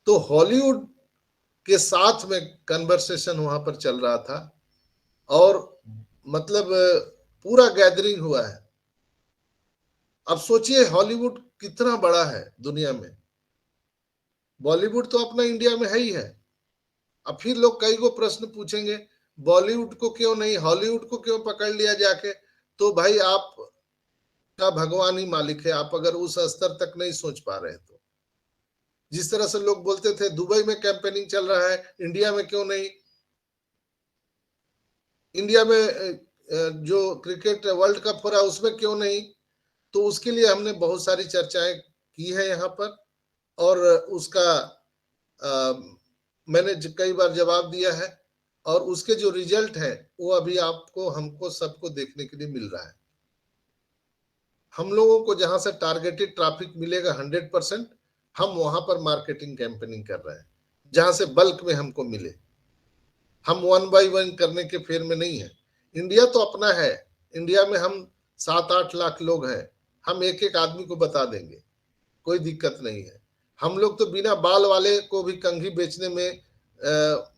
तो हॉलीवुड के साथ में कन्वर्सेशन वहां पर चल रहा था और मतलब पूरा गैदरिंग हुआ है। अब सोचिए हॉलीवुड कितना बड़ा है दुनिया में, बॉलीवुड तो अपना इंडिया में है ही है। अब फिर लोग कई को प्रश्न पूछेंगे, बॉलीवुड को क्यों नहीं, हॉलीवुड को क्यों पकड़ लिया जाके? तो भाई आप का भगवान ही मालिक है, आप अगर उस स्तर तक नहीं सोच पा रहे तो। जिस तरह से लोग बोलते थे दुबई में कैंपेनिंग चल रहा है, इंडिया में क्यों नहीं, इंडिया में जो क्रिकेट वर्ल्ड कप हो रहा है उसमें क्यों नहीं, तो उसके लिए हमने बहुत सारी चर्चाएं की है यहाँ पर और उसका मैंने कई बार जवाब दिया है और उसके जो रिजल्ट है वो अभी आपको, हमको, सबको देखने के लिए मिल रहा है। हम लोगों को जहां से टारगेटेड ट्रैफिक मिलेगा 100%, हम वहां पर मार्केटिंग कैंपेनिंग कर रहे हैं जहां से बल्क में हमको मिले। हम 1 by 1 करने के फेर में नहीं है। इंडिया तो अपना है, इंडिया में हम 7-8 लाख लोग हैं, हम एक एक आदमी को बता देंगे, कोई दिक्कत नहीं है। हम लोग तो बिना बाल वाले को भी कंघी बेचने में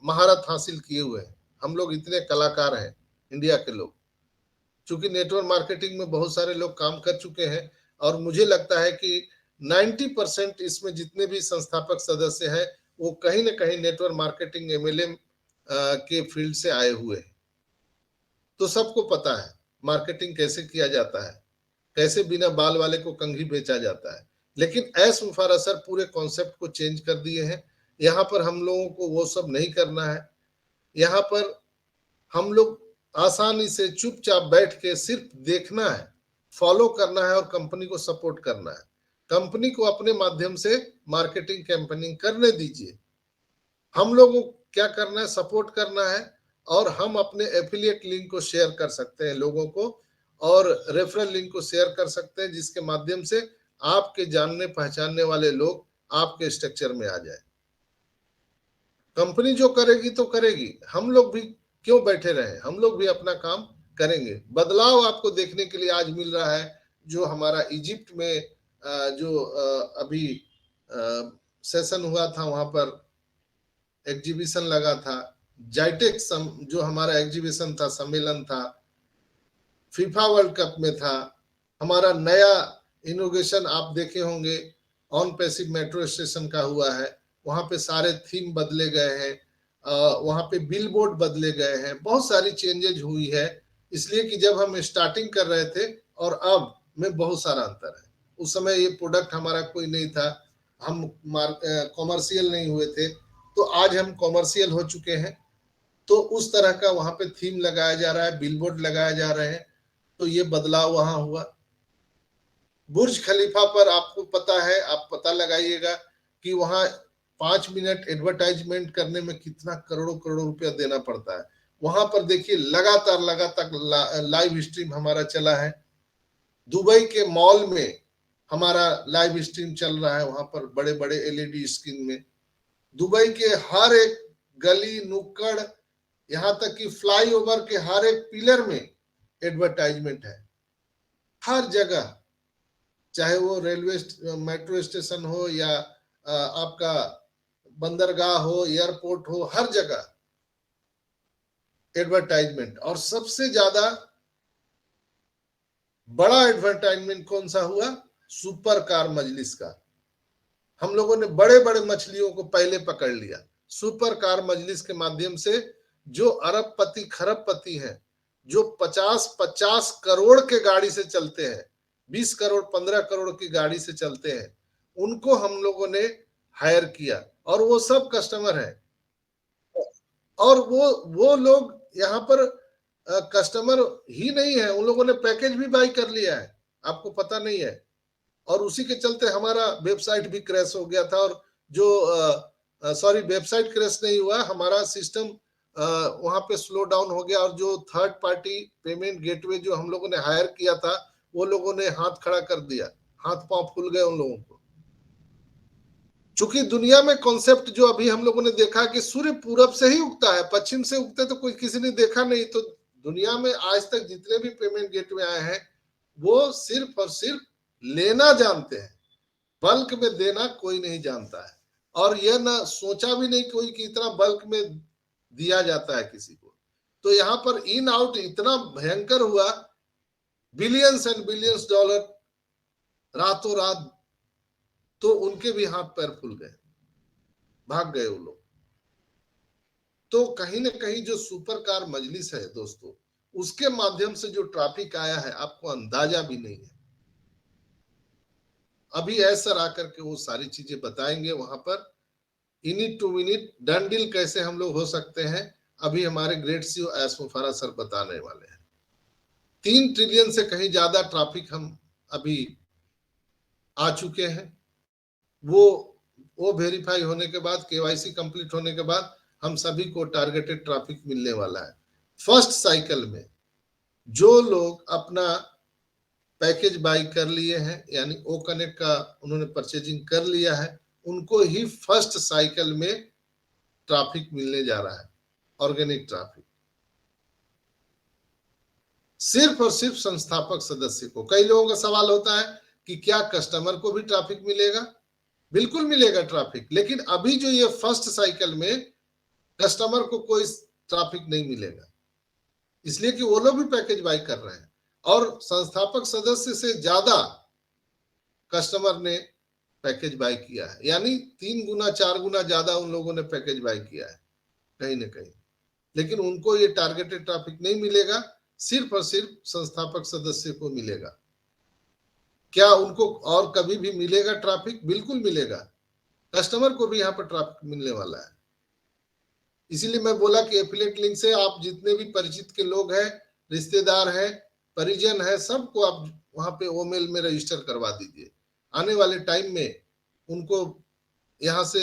महारत हासिल किए हुए हैं। हम लोग इतने कलाकार हैं इंडिया के लोग, चूंकि नेटवर्क मार्केटिंग में बहुत सारे लोग काम कर चुके हैं और मुझे लगता है कि 90% इसमें जितने भी संस्थापक सदस्य हैं वो कहीं ना कहीं नेटवर्क मार्केटिंग MLM के फील्ड से आए हुए हैं। तो सबको पता है मार्केटिंग कैसे किया जाता है, कैसे बिना बाल वाले को कंघी बेचा जाता है। लेकिन ऐस मुफारसर पूरे कॉन्सेप्ट को चेंज कर दिए हैं। यहाँ पर हम लोगों को वो सब नहीं करना है। यहाँ पर हम लोग आसानी से चुपचाप बैठ के सिर्फ देखना है, फॉलो करना है और कंपनी को सपोर्ट करना है। कंपनी को अपने माध्यम से मार्केटिंग कैंपेनिंग करने दीजिए। हम लोगों को क्या करना है, सपोर्ट करना है और हम अपने एफिलिएट लिंक को शेयर कर सकते हैं लोगों को और रेफरल लिंक को शेयर कर सकते हैं, जिसके माध्यम से आपके जानने पहचानने वाले लोग आपके स्ट्रक्चर में आ जाए। कंपनी जो करेगी तो करेगी, हम लोग भी क्यों बैठे रहे, हम लोग भी अपना काम करेंगे। बदलाव आपको देखने के लिए आज मिल रहा है। जो हमारा इजिप्ट में जो अभी सेशन हुआ था, वहां पर एग्जीबिशन लगा था, जाइटेक जो हमारा एग्जीबिशन था, सम्मेलन था, फीफा वर्ल्ड कप में था, हमारा नया इनोवेशन आप देखे होंगे ऑन पैसिव मेट्रो स्टेशन का हुआ है। वहां पे सारे थीम बदले गए हैं, वहां पे बिल बोर्ड बदले गए हैं, बहुत सारी चेंजेज हुई है। इसलिए कि जब हम स्टार्टिंग कर रहे थे और अब में बहुत सारा अंतर है। उस समय ये प्रोडक्ट हमारा कोई नहीं था, हम कॉमर्शियल नहीं हुए थे, तो आज हम कॉमर्शियल हो चुके हैं। तो उस तरह का वहां पे थीम लगाया जा रहा है, बिल बोर्ड लगाया जा रहे हैं, तो ये बदलाव वहां हुआ। बुर्ज खलीफा पर आपको पता है, आप पता लगाइएगा कि वहां 5 मिनट एडवर्टाइजमेंट करने में कितना करोड़ों करोड़ों रुपया देना पड़ता है। वहां पर देखिए लगातार लाइव स्ट्रीम हमारा चला है। दुबई के मॉल में हमारा लाइव स्ट्रीम चल रहा है वहां पर बड़े बड़े एलईडी स्क्रीन में। दुबई के हर एक गली नुक्कड़, यहां तक कि फ्लाईओवर के हर एक पिलर में एडवर्टाइजमेंट है, हर जगह, चाहे वो रेलवे मेट्रो स्टेशन हो या आपका बंदरगाह हो, एयरपोर्ट हो, हर जगह एडवर्टाइजमेंट। और सबसे ज्यादा बड़ा एडवर्टाइजमेंट कौन सा हुआ? सुपर कार मजलिस का। हम लोगों ने बड़े बड़े मछलियों को पहले पकड़ लिया सुपर कार मजलिस के माध्यम से। जो अरबपति खरबपति हैं, जो 50-50 करोड़ के गाड़ी से चलते हैं, 20 करोड़ 15 करोड़ की गाड़ी से चलते हैं, उनको हम लोगों ने हायर किया और वो सब कस्टमर हैं। और वो लोग यहाँ पर कस्टमर ही नहीं है, उन लोगों ने पैकेज भी बाई कर लिया है, आपको पता नहीं है। और उसी के चलते हमारा वेबसाइट भी क्रैश हो गया था। और जो सॉरी, वेबसाइट क्रैश नहीं हुआ, हमारा सिस्टम वहां पे स्लो डाउन हो गया। और जो थर्ड पार्टी पेमेंट गेटवे जो हम लोगों ने हायर किया था, वो लोगों ने हाथ खड़ा कर दिया, हाथ पांव फूल गए उन लोगों को। चूंकि दुनिया में कॉन्सेप्ट जो अभी हम लोगों ने देखा कि सूर्य पूरब से ही उगता है, पश्चिम से उगते तो कोई किसी ने देखा नहीं। तो दुनिया में आज तक जितने भी पेमेंट गेटवे आए हैं, वो सिर्फ और सिर्फ लेना जानते हैं, बल्क में देना कोई नहीं जानता है। और यह ना सोचा भी नहीं कोई कि इतना बल्क में दिया जाता है किसी को। तो यहाँ पर इन आउट इतना भयंकर हुआ, बिलियंस एंड बिलियंस डॉलर रातों रात, तो उनके भी हाथ पैर फूल गए, भाग गए वो लोग। तो कहीं ना कहीं जो सुपर कार मजलिस है दोस्तों, उसके माध्यम से जो ट्रैफिक आया है, आपको अंदाजा भी नहीं है। अभी ऐसा आकर के वो सारी चीजें बताएंगे वहां पर, इनिट टू मिनिट डन डील कैसे हम लोग हो सकते हैं, अभी हमारे great CEO Ash Mufareh sir बताने वाले हैं। 3 ट्रिलियन से कहीं ज्यादा ट्रैफिक हम अभी आ चुके हैं। वो वेरीफाई होने के बाद, केवाईसी कंप्लीट होने के बाद हम सभी को टारगेटेड ट्रैफिक मिलने वाला है। फर्स्ट साइकिल में जो लोग अपना पैकेज बाई कर लिए हैं, यानी ओ कनेक्ट का उन्होंने परचेजिंग कर लिया है, उनको ही फर्स्ट साइकिल में ट्रैफिक मिलने जा रहा है, ऑर्गेनिक ट्रैफिक। सिर्फ और सिर्फ संस्थापक सदस्य को। कई लोगों का सवाल होता है कि क्या कस्टमर को भी ट्रैफिक मिलेगा? बिल्कुल मिलेगा ट्रैफिक, लेकिन अभी जो ये फर्स्ट साइकिल में कस्टमर को कोई ट्रैफिक नहीं मिलेगा, इसलिए कि वो लोग भी पैकेज बाई कर रहे हैं। और संस्थापक सदस्य से ज्यादा कस्टमर ने पैकेज बाई किया है, यानी 3 गुना 4 गुना ज्यादा उन लोगों ने पैकेज बाई किया है कहीं ना कहीं। लेकिन उनको ये टारगेटेड ट्रैफिक नहीं मिलेगा, सिर्फ और सिर्फ संस्थापक सदस्य को मिलेगा। क्या उनको और कभी भी मिलेगा ट्रैफिक? बिल्कुल मिलेगा, कस्टमर को भी यहाँ पर ट्रैफिक मिलने वाला है। इसीलिए मैं बोला कि एफिलिएट लिंक से आप जितने भी परिचित के लोग हैं, रिश्तेदार हैं, परिजन है, सबको आप वहां पे ओमेल में रजिस्टर करवा दीजिए। आने वाले टाइम में उनको यहाँ से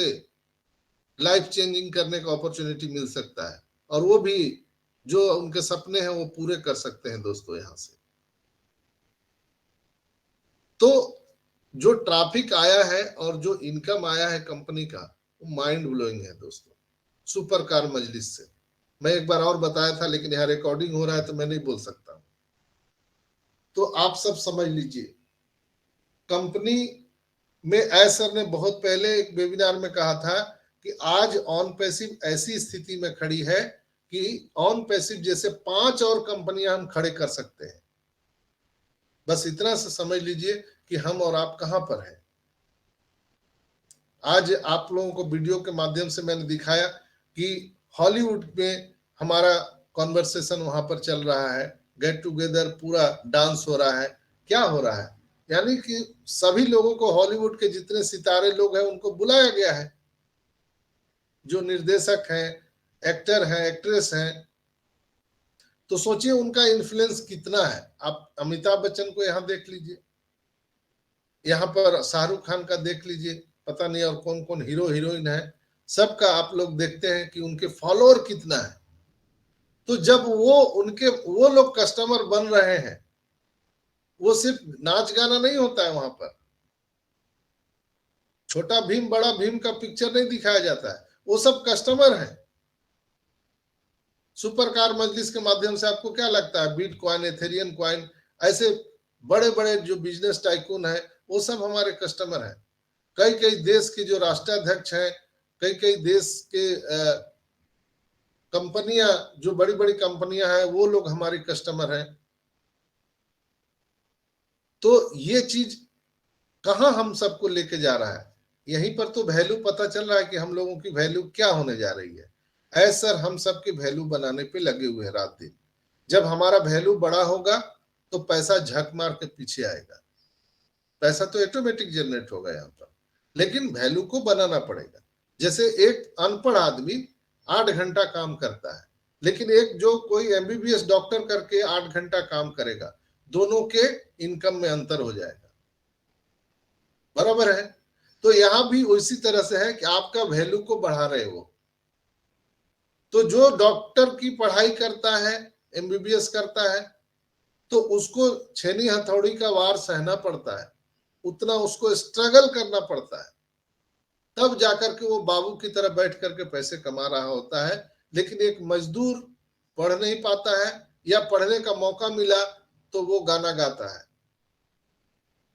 लाइफ चेंजिंग करने का अपॉर्चुनिटी मिल सकता है, और वो भी जो उनके सपने हैं वो पूरे कर सकते हैं दोस्तों यहाँ से। तो जो ट्रैफिक आया है और जो इनकम आया है कंपनी का, वो माइंड ब्लोइंग है दोस्तों, सुपर कार मजलिस से। मैं एक बार और बताया था, लेकिन यहाँ रिकॉर्डिंग हो रहा है तो मैं नहीं बोल सकता। तो आप सब समझ लीजिए, कंपनी में एस सर ने बहुत पहले एक वेबिनार में कहा था कि आज ऑन पैसिव ऐसी स्थिति में खड़ी है कि ऑन पैसिव जैसे 5 और कंपनियां हम खड़े कर सकते हैं। बस इतना से समझ लीजिए कि हम और आप कहां पर हैं। आज आप लोगों को वीडियो के माध्यम से मैंने दिखाया कि हॉलीवुड में हमारा कॉन्वर्सेशन वहां पर चल रहा है, गेट टुगेदर, पूरा डांस हो रहा है। क्या हो रहा है? यानी कि सभी लोगों को, हॉलीवुड के जितने सितारे लोग हैं उनको बुलाया गया है, जो निर्देशक हैं, एक्टर हैं, एक्ट्रेस हैं। तो सोचिए उनका इन्फ्लुएंस कितना है। आप अमिताभ बच्चन को यहाँ देख लीजिए, यहाँ पर शाहरुख खान का देख लीजिए, पता नहीं और कौन कौन हीरो हीरोइन है, सबका आप लोग देखते हैं कि उनके फॉलोअर कितना है। तो जब वो लोग कस्टमर बन रहे हैं, वो सिर्फ नाच गाना नहीं होता है वहां पर, छोटा भीम बड़ा भीम का पिक्चर नहीं दिखाया जाता है, वो सब कस्टमर है। सुपर कार मजलिस के माध्यम से आपको क्या लगता है, बिटकॉइन, एथेरियम कॉइन, ऐसे बड़े बड़े जो बिजनेस टाइकून है वो सब हमारे कस्टमर हैं। कई कई देश के जो राष्ट्राध्यक्ष हैं, कई कई देश के कंपनियां, जो बड़ी बड़ी कंपनियां हैं, वो लोग हमारे कस्टमर हैं। तो ये चीज कहां हम सबको लेके जा रहा है, यहीं पर तो वैल्यू पता चल रहा है कि हम लोगों की वैल्यू क्या होने जा रही है। ऐसा हम सबके वैल्यू बनाने पे लगे हुए हैं रात दिन। जब हमारा वैल्यू बड़ा होगा तो पैसा झक मार के पीछे आएगा। पैसा तो ऑटोमेटिक जनरेट होगा यहाँ पर, लेकिन वैल्यू को बनाना पड़ेगा। जैसे एक अनपढ़ आदमी 8 घंटा काम करता है, लेकिन एक जो कोई एमबीबीएस डॉक्टर करके 8 घंटा काम करेगा, दोनों के इनकम में अंतर हो जाएगा, बराबर है। तो यहां भी उसी तरह से है कि आपका वैल्यू को बढ़ा रहे हो। तो जो डॉक्टर की पढ़ाई करता है, एमबीबीएस करता है, तो उसको छेनी हथौड़ी का वार सहना पड़ता है, उतना उसको स्ट्रगल करना पड़ता है, तब जाकर के वो बाबू की तरह बैठ करके पैसे कमा रहा होता है। लेकिन एक मजदूर पढ़ नहीं पाता है, या पढ़ने का मौका मिला तो वो गाना गाता है,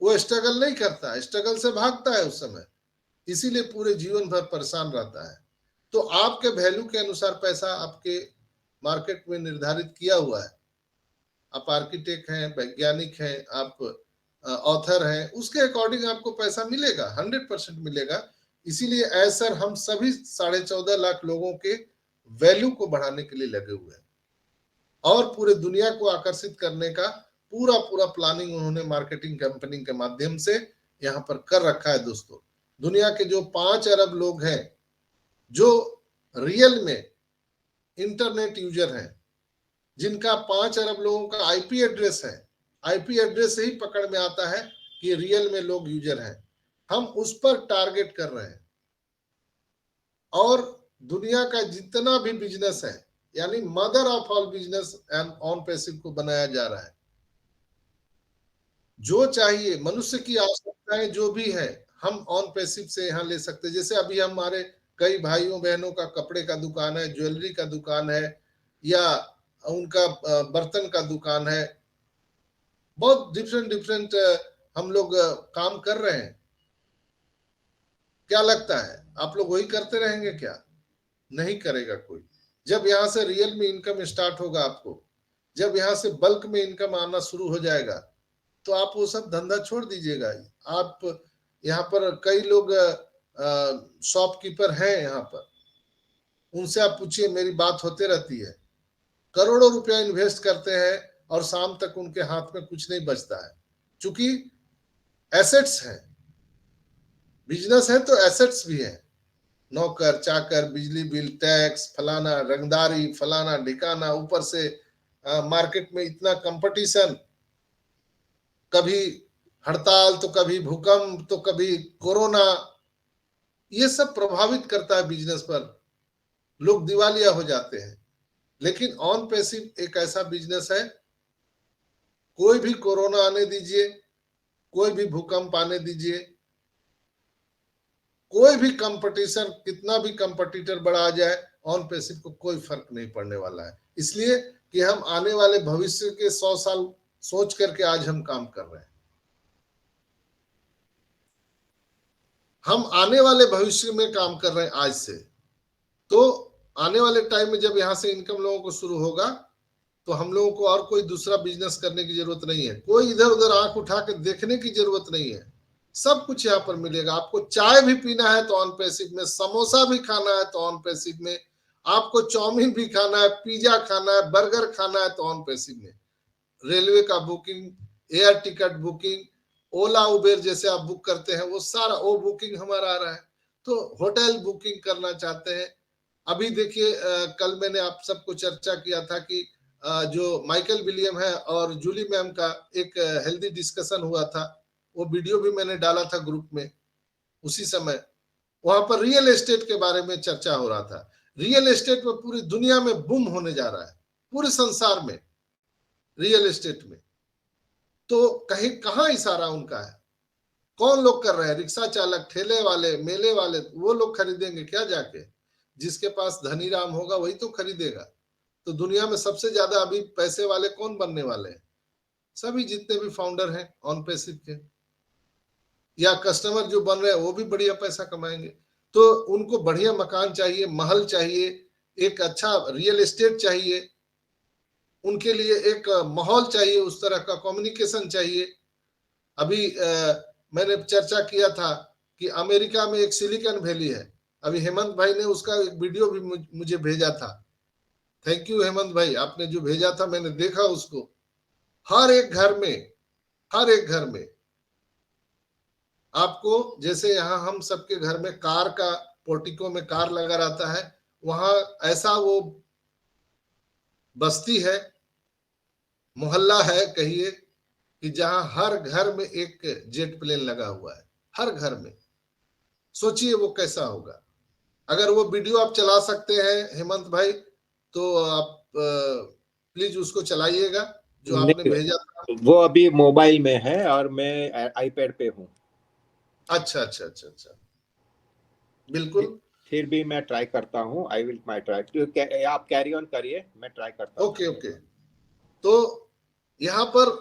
वो स्ट्रगल नहीं करता है, स्ट्रगल से भागता है उस समय, इसीलिए पूरे जीवन भर परेशान रहता है। तो आपके वैल्यू के अनुसार पैसा आपके मार्केट में निर्धारित किया हुआ है। आप आर्किटेक्ट हैं, वैज्ञानिक हैं, आप ऑथर हैं, उसके अकॉर्डिंग आपको पैसा मिलेगा, 100% मिलेगा। इसीलिए ऐसा हम सभी 14.5 लाख लोगों के वैल्यू को बढ़ाने के लिए लगे हुए हैं, और पूरे दुनिया को आकर्षित करने का पूरा प्लानिंग उन्होंने मार्केटिंग कंपनी के माध्यम से यहाँ पर कर रखा है। दोस्तों, दुनिया के जो 5 अरब लोग हैं, जो रियल में इंटरनेट यूजर हैं, जिनका 5 अरब लोगों का आईपी एड्रेस है, आईपी एड्रेस से ही पकड़ में आता है कि रियल में लोग यूजर हैं, हम उस पर टारगेट कर रहे हैं। और दुनिया का जितना भी बिजनेस है, यानी mother of all business and on passive को बनाया जा रहा है। जो चाहिए मनुष्य की आवश्यकताएं जो भी है, हम ऑन पैसिव से यहाँ ले सकते हैं। जैसे अभी हमारे कई भाइयों बहनों का कपड़े का दुकान है, ज्वेलरी का दुकान है, या उनका बर्तन का दुकान है, बहुत डिफरेंट हम लोग काम कर रहे हैं। क्या लगता है आप लोग वही करते रहेंगे क्या? नहीं करेगा कोई। जब यहाँ से रियल में इनकम स्टार्ट होगा आपको, जब यहाँ से बल्क में इनकम आना शुरू हो जाएगा, तो आप वो सब धंधा छोड़ दीजिएगा। आप यहाँ पर कई लोग शॉपकीपर हैं यहाँ पर, उनसे आप पूछिए, मेरी बात होते रहती है, करोड़ों रुपया इन्वेस्ट करते हैं और शाम तक उनके हाथ में कुछ नहीं बचता है। चूंकि एसेट्स हैं, बिजनेस है तो एसेट्स भी है, नौकर चाकर, बिजली बिल, टैक्स, फलाना रंगदारी, फलाना ढिकाना, ऊपर से मार्केट में इतना कंपटीशन, कभी हड़ताल तो कभी भूकंप तो कभी कोरोना, ये सब प्रभावित करता है बिजनेस पर, लोग दिवालिया हो जाते हैं। लेकिन ऑन पैसिव एक ऐसा बिजनेस है, कोई भी कोरोना आने दीजिए, कोई भी भूकंप आने दीजिए, कोई भी कंपटीशन, कितना भी कंपटीटर बड़ा आ जाए, ऑन पैसिव को कोई फर्क नहीं पड़ने वाला है। इसलिए कि हम आने वाले भविष्य के 100 साल सोच करके आज हम काम कर रहे हैं। हम आने वाले भविष्य में काम कर रहे हैं आज से। तो आने वाले टाइम में जब यहाँ से इनकम लोगों को शुरू होगा, तो हम लोगों को और कोई दूसरा बिजनेस करने की जरूरत नहीं है, कोई इधर उधर आंख उठा के देखने की जरूरत नहीं है। सब कुछ यहाँ पर मिलेगा। आपको चाय भी पीना है तो ऑन पैसिव में, समोसा भी खाना है तो ऑन पैसिव में, आपको चाउमीन भी खाना है, पिज्जा खाना है, बर्गर खाना है तो ऑन पैसिव में। रेलवे का बुकिंग, एयर टिकट बुकिंग, ओला उबेर जैसे आप बुक करते हैं, वो सारा वो बुकिंग हमारा आ रहा है। तो होटल बुकिंग करना चाहते हैं, अभी देखिए कल मैंने आप सबको चर्चा किया था कि जो माइकल विलियम है और जूली मैम का एक हेल्दी डिस्कशन हुआ था, वो वीडियो भी मैंने डाला था ग्रुप में। उसी समय वहां पर रियल एस्टेट के बारे में चर्चा हो रहा था। रियल एस्टेट में पूरी दुनिया में बूम होने जा रहा है, पूरे संसार में रियल एस्टेट में। तो कहीं कहाँ इशारा उनका है? कौन लोग कर रहे हैं? रिक्शा चालक, ठेले वाले, मेले वाले, वो लोग खरीदेंगे क्या जाके? जिसके पास धनी राम होगा वही तो खरीदेगा। तो दुनिया में सबसे ज्यादा अभी पैसे वाले कौन बनने वाले हैं? सभी जितने भी फाउंडर हैं ऑन पैसिव के, या कस्टमर जो बन रहे हैं वो भी बढ़िया पैसा कमाएंगे। तो उनको बढ़िया मकान चाहिए, महल चाहिए, एक अच्छा रियल एस्टेट चाहिए, उनके लिए एक माहौल चाहिए, उस तरह का कम्युनिकेशन चाहिए। अभी मैंने चर्चा किया था कि अमेरिका में एक सिलिकॉन वैली है। अभी हेमंत भाई ने उसका एक वीडियो भी मुझे भेजा था। थैंक यू हेमंत भाई, आपने जो भेजा था मैंने देखा उसको। हर एक घर में आपको, जैसे यहाँ हम सबके घर में कार का, पोर्टिको में कार लगा रहता है, वहां ऐसा वो बस्ती है, मोहल्ला है कहिए, कि जहां हर घर में एक जेट प्लेन लगा हुआ है, हर घर में। सोचिए वो कैसा होगा। अगर वो वीडियो आप चला सकते हैं हेमंत भाई, तो आप प्लीज उसको चलाइएगा जो आपने भेजा था। वो अभी मोबाइल में है और मैं आईपैड पे हूँ। अच्छा अच्छा अच्छा अच्छा, बिल्कुल। फिर भी मैं ट्राई करता हूँ। I will my try. आप कैरी ऑन करिए, मैं ट्राई करता हूँ। Okay okay. तो यहाँ पर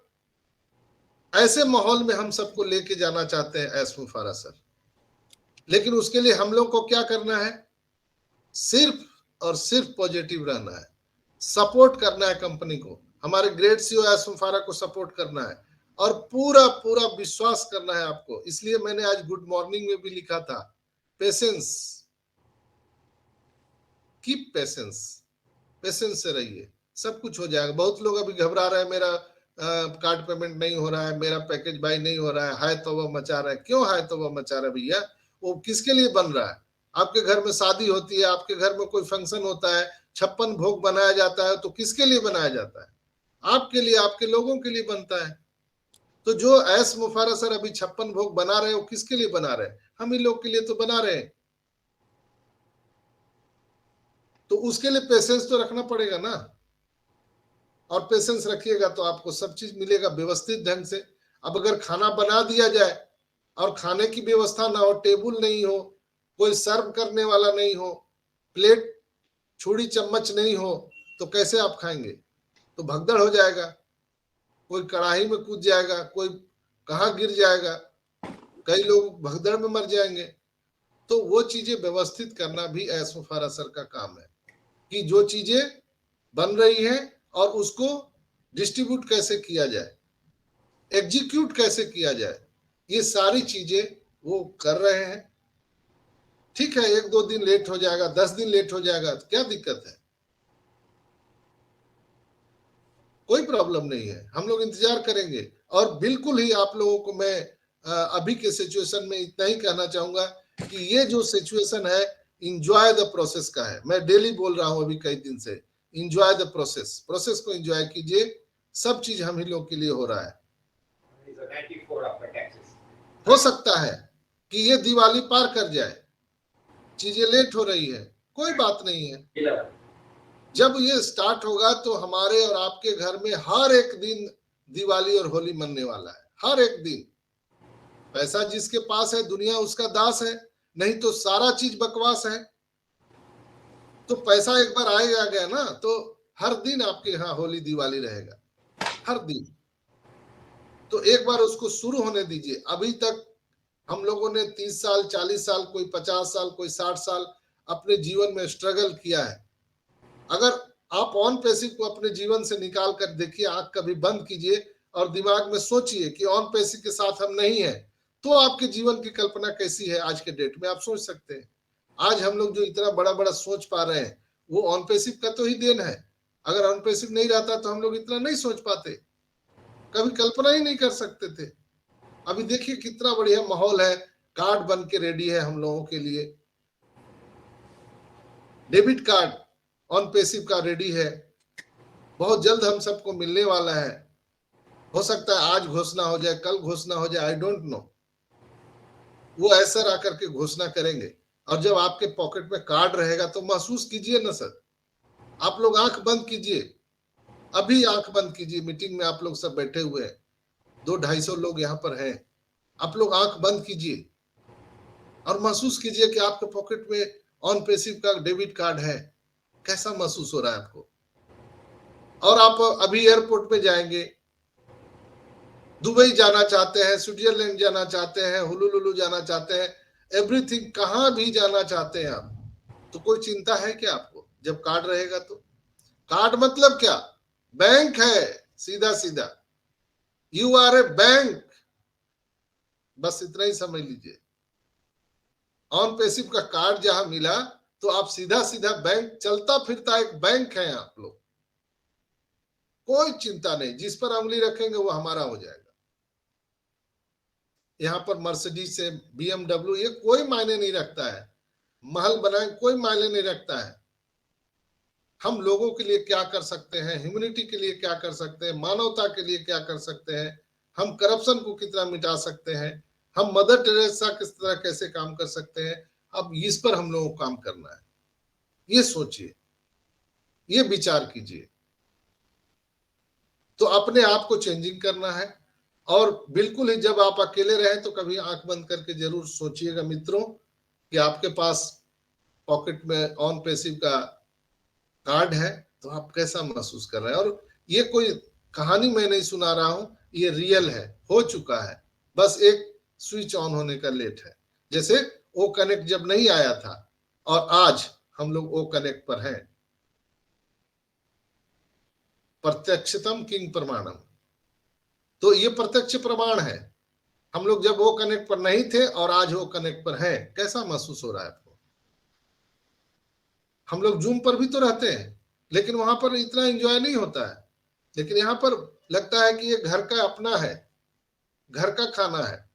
ऐसे माहौल में हम सबको लेके जाना चाहते हैं एस मुफारा सर, लेकिन उसके लिए हम लोग को क्या करना है? सिर्फ और सिर्फ पॉजिटिव रहना है, सपोर्ट करना है कंपनी को, हमारे ग्रेट सीईओ एस मुफारा को सपोर्ट करना है, और पूरा पूरा विश्वास करना है आपको। इसलिए मैंने आज गुड मॉर्निंग में भी लिखा था, पेशेंस, कीप पेशेंस, पेशेंस से रहिए, सब कुछ हो जाएगा। बहुत लोग अभी घबरा रहे हैं, मेरा कार्ड पेमेंट नहीं हो रहा है, मेरा पैकेज बाय नहीं हो रहा है, हाय तौबा मचा रहा है। क्यों हाय तौबा मचा रहा है भैया? वो किसके लिए बन रहा है? आपके घर में शादी होती है, आपके घर में कोई फंक्शन होता है, 56 भोग बनाया जाता है, तो किसके लिए बनाया जाता है? आपके लिए, आपके लोगों के लिए बनता है। तो जो एस मुफारा सर अभी 56 भोग बना रहे हैं, वो किसके लिए बना रहे हैं? हम ही लोग के लिए तो बना रहे हैं। तो उसके लिए पेशेंस तो रखना पड़ेगा ना, और पेशेंस रखिएगा तो आपको सब चीज मिलेगा व्यवस्थित ढंग से। अब अगर खाना बना दिया जाए और खाने की व्यवस्था ना हो, टेबल नहीं हो, कोई सर्व करने वाला नहीं हो, प्लेट छुरी चम्मच नहीं हो, तो कैसे आप खाएंगे? तो भगदड़ हो जाएगा, कोई कढ़ाई में कूद जाएगा, कोई कहाँ गिर जाएगा, कई लोग भगदड़ में मर जाएंगे। तो वो चीजें व्यवस्थित करना भी एस मुफारा सर का काम है, कि जो चीजें बन रही है और उसको डिस्ट्रीब्यूट कैसे किया जाए, एग्जीक्यूट कैसे किया जाए, ये सारी चीजें वो कर रहे हैं। ठीक है, 1-2 दिन लेट हो जाएगा, 10 दिन लेट हो जाएगा, तो क्या दिक्कत है? कोई प्रॉब्लम नहीं है, हम लोग इंतजार करेंगे। और बिल्कुल ही आप लोगों को मैं अभी के सिचुएशन में इतना ही कहना चाहूंगा कि ये जो सिचुएशन है, इंजॉय द प्रोसेस का है। मैं डेली बोल रहा हूं अभी कई दिन से, इंजॉय द प्रोसेस, प्रोसेस को इंजॉय कीजिए। सब चीज हम ही लोग के लिए हो रहा है। हो सकता है कि ये दिवाली पार कर जाए, चीजें लेट हो रही है, कोई बात नहीं है। जब ये स्टार्ट होगा तो हमारे और आपके घर में हर एक दिन दिवाली और होली मनने वाला है, हर एक दिन। पैसा जिसके पास है दुनिया उसका दास है, नहीं तो सारा चीज बकवास है। तो पैसा एक बार आएगा गया ना, तो हर दिन आपके यहाँ होली दिवाली रहेगा, हर दिन। तो एक बार उसको शुरू होने दीजिए। अभी तक हम लोगों ने 30 साल, 40 साल, कोई 50 साल, कोई 60 साल अपने जीवन में स्ट्रगल किया है। अगर आप ऑन पैसिव को अपने जीवन से निकाल कर देखिए, आंख कभी बंद कीजिए और दिमाग में सोचिए कि ऑन पैसिव के साथ हम नहीं है, तो आपके जीवन की कल्पना कैसी है आज के डेट में, आप सोच सकते हैं। आज हम लोग जो इतना बड़ा बड़ा सोच पा रहे हैं, वो ऑन पैसिव का तो ही देन है। अगर ऑन पैसिव नहीं रहता तो हम लोग इतना नहीं सोच पाते, कभी कल्पना ही नहीं कर सकते थे। अभी देखिए कितना बढ़िया माहौल है, कार्ड बन के रेडी है हम लोगों के लिए, डेबिट कार्ड ऑन पैसिव का रेडी है, बहुत जल्द हम सबको मिलने वाला है। हो सकता है आज घोषणा हो जाए, कल घोषणा हो जाए, आई डोंट नो। वो ऐसा आकर के घोषणा करेंगे, और जब आपके पॉकेट में कार्ड रहेगा तो महसूस कीजिए ना सर। आप लोग आंख बंद कीजिए, अभी आंख बंद कीजिए। मीटिंग में आप लोग सब बैठे हुए हैं, 200-250 लोग यहाँ पर हैं। आप लोग आंख बंद कीजिए और महसूस कीजिए कि आपके पॉकेट में ऑन पैसिव का डेबिट कार्ड है। कैसा महसूस हो रहा है आपको? और आप अभी एयरपोर्ट पे जाएंगे, दुबई जाना चाहते हैं, स्विट्जरलैंड जाना चाहते हैं, हुलुलुलु जाना चाहते हैं, एवरीथिंग, कहां भी जाना चाहते हैं आप, तो कोई चिंता है क्या आपको? जब कार्ड रहेगा तो। कार्ड मतलब क्या? बैंक है, सीधा सीधा, यू आर ए बैंक, बस इतना ही समझ लीजिए। ऑन पैसिव का कार्ड जहां मिला तो आप सीधा सीधा बैंक, चलता फिरता एक बैंक है आप लोग। कोई चिंता नहीं, जिस पर उंगली रखेंगे वो हमारा हो जाएगा। यहाँ पर मर्सिडीज से BMW, ये कोई मायने नहीं रखता है, महल बनाए कोई मायने नहीं रखता है। हम लोगों के लिए क्या कर सकते हैं, ह्यूमैनिटी के लिए क्या कर सकते हैं, मानवता के लिए क्या कर सकते हैं, हम करप्शन को कितना मिटा सकते हैं, हम मदर टेरेसा किस तरह कैसे काम कर सकते हैं, अब इस पर हम लोगों को काम करना है। ये सोचिए, ये विचार कीजिए। तो अपने आप को चेंजिंग करना है। और बिल्कुल ही जब आप अकेले रहें तो कभी आंख बंद करके जरूर सोचिएगा मित्रों कि आपके पास पॉकेट में ऑन पैसिव का कार्ड है तो आप कैसा महसूस कर रहे हैं। और ये कोई कहानी मैं नहीं सुना रहा हूं, ये रियल है, हो चुका है, बस एक स्विच ऑन होने का लेट है। जैसे ओ कनेक्ट जब नहीं आया था और आज हम लोग ओ कनेक्ट पर हैं। प्रत्यक्षतम किंग प्रमाणम, तो ये प्रत्यक्ष प्रमाण है। हम लोग जब वो कनेक्ट पर नहीं थे और आज वो कनेक्ट पर हैं, कैसा महसूस हो रहा है आपको? हम लोग जूम पर भी तो रहते हैं, लेकिन वहां पर इतना एंजॉय नहीं होता है। लेकिन यहाँ पर लगता है कि ये घर का अपना है, घर का खाना है।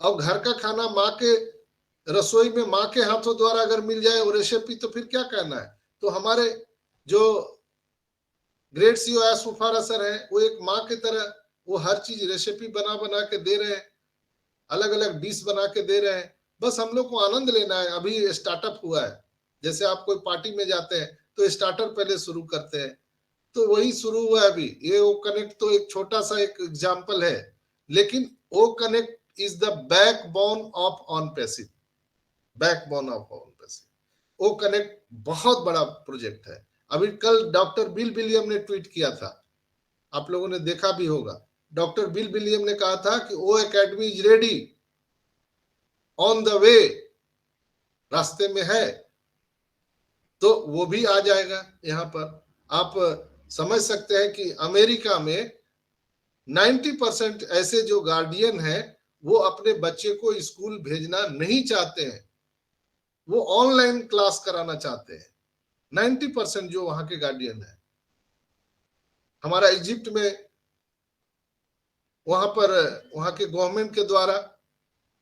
और घर का खाना माँ के रसोई में माँ के हाथों द्वारा अगर मिल जाए वो रेसिपी, तो फिर क्या कहना है। तो हमारे जो ग्रेट सीओ एसमुफारा सर है, वो एक माँ की तरह वो हर चीज रेसिपी बना बना के दे रहे हैं, अलग अलग डिश बना के दे रहे हैं। बस हम लोग को आनंद लेना है। अभी स्टार्टअप हुआ है, जैसे आप कोई पार्टी में जाते हैं तो स्टार्टर पहले शुरू करते हैं, तो वही शुरू हुआ है अभी। ये ओ कनेक्ट तो एक छोटा सा एक एग्जाम्पल है, लेकिन O connect is the backbone of on passive, backbone of on passive. O connect बहुत बड़ा प्रोजेक्ट है। अभी कल डॉक्टर बिल विलियम ने ट्वीट किया था, आप लोगों ने देखा भी होगा। डॉक्टर बिल विलियम ने कहा था कि O academy is ready, on the way, रास्ते में है। तो वो भी आ जाएगा यहाँ पर। आप समझ सकते हैं कि अमेरिका में 90% ऐसे जो गार्डियन हैं वो अपने बच्चे को स्कूल भेजना नहीं चाहते हैं, वो ऑनलाइन क्लास कराना चाहते हैं। 90% जो वहां के गार्डियन है। हमारा इजिप्ट में वहां पर वहां के गवर्नमेंट के द्वारा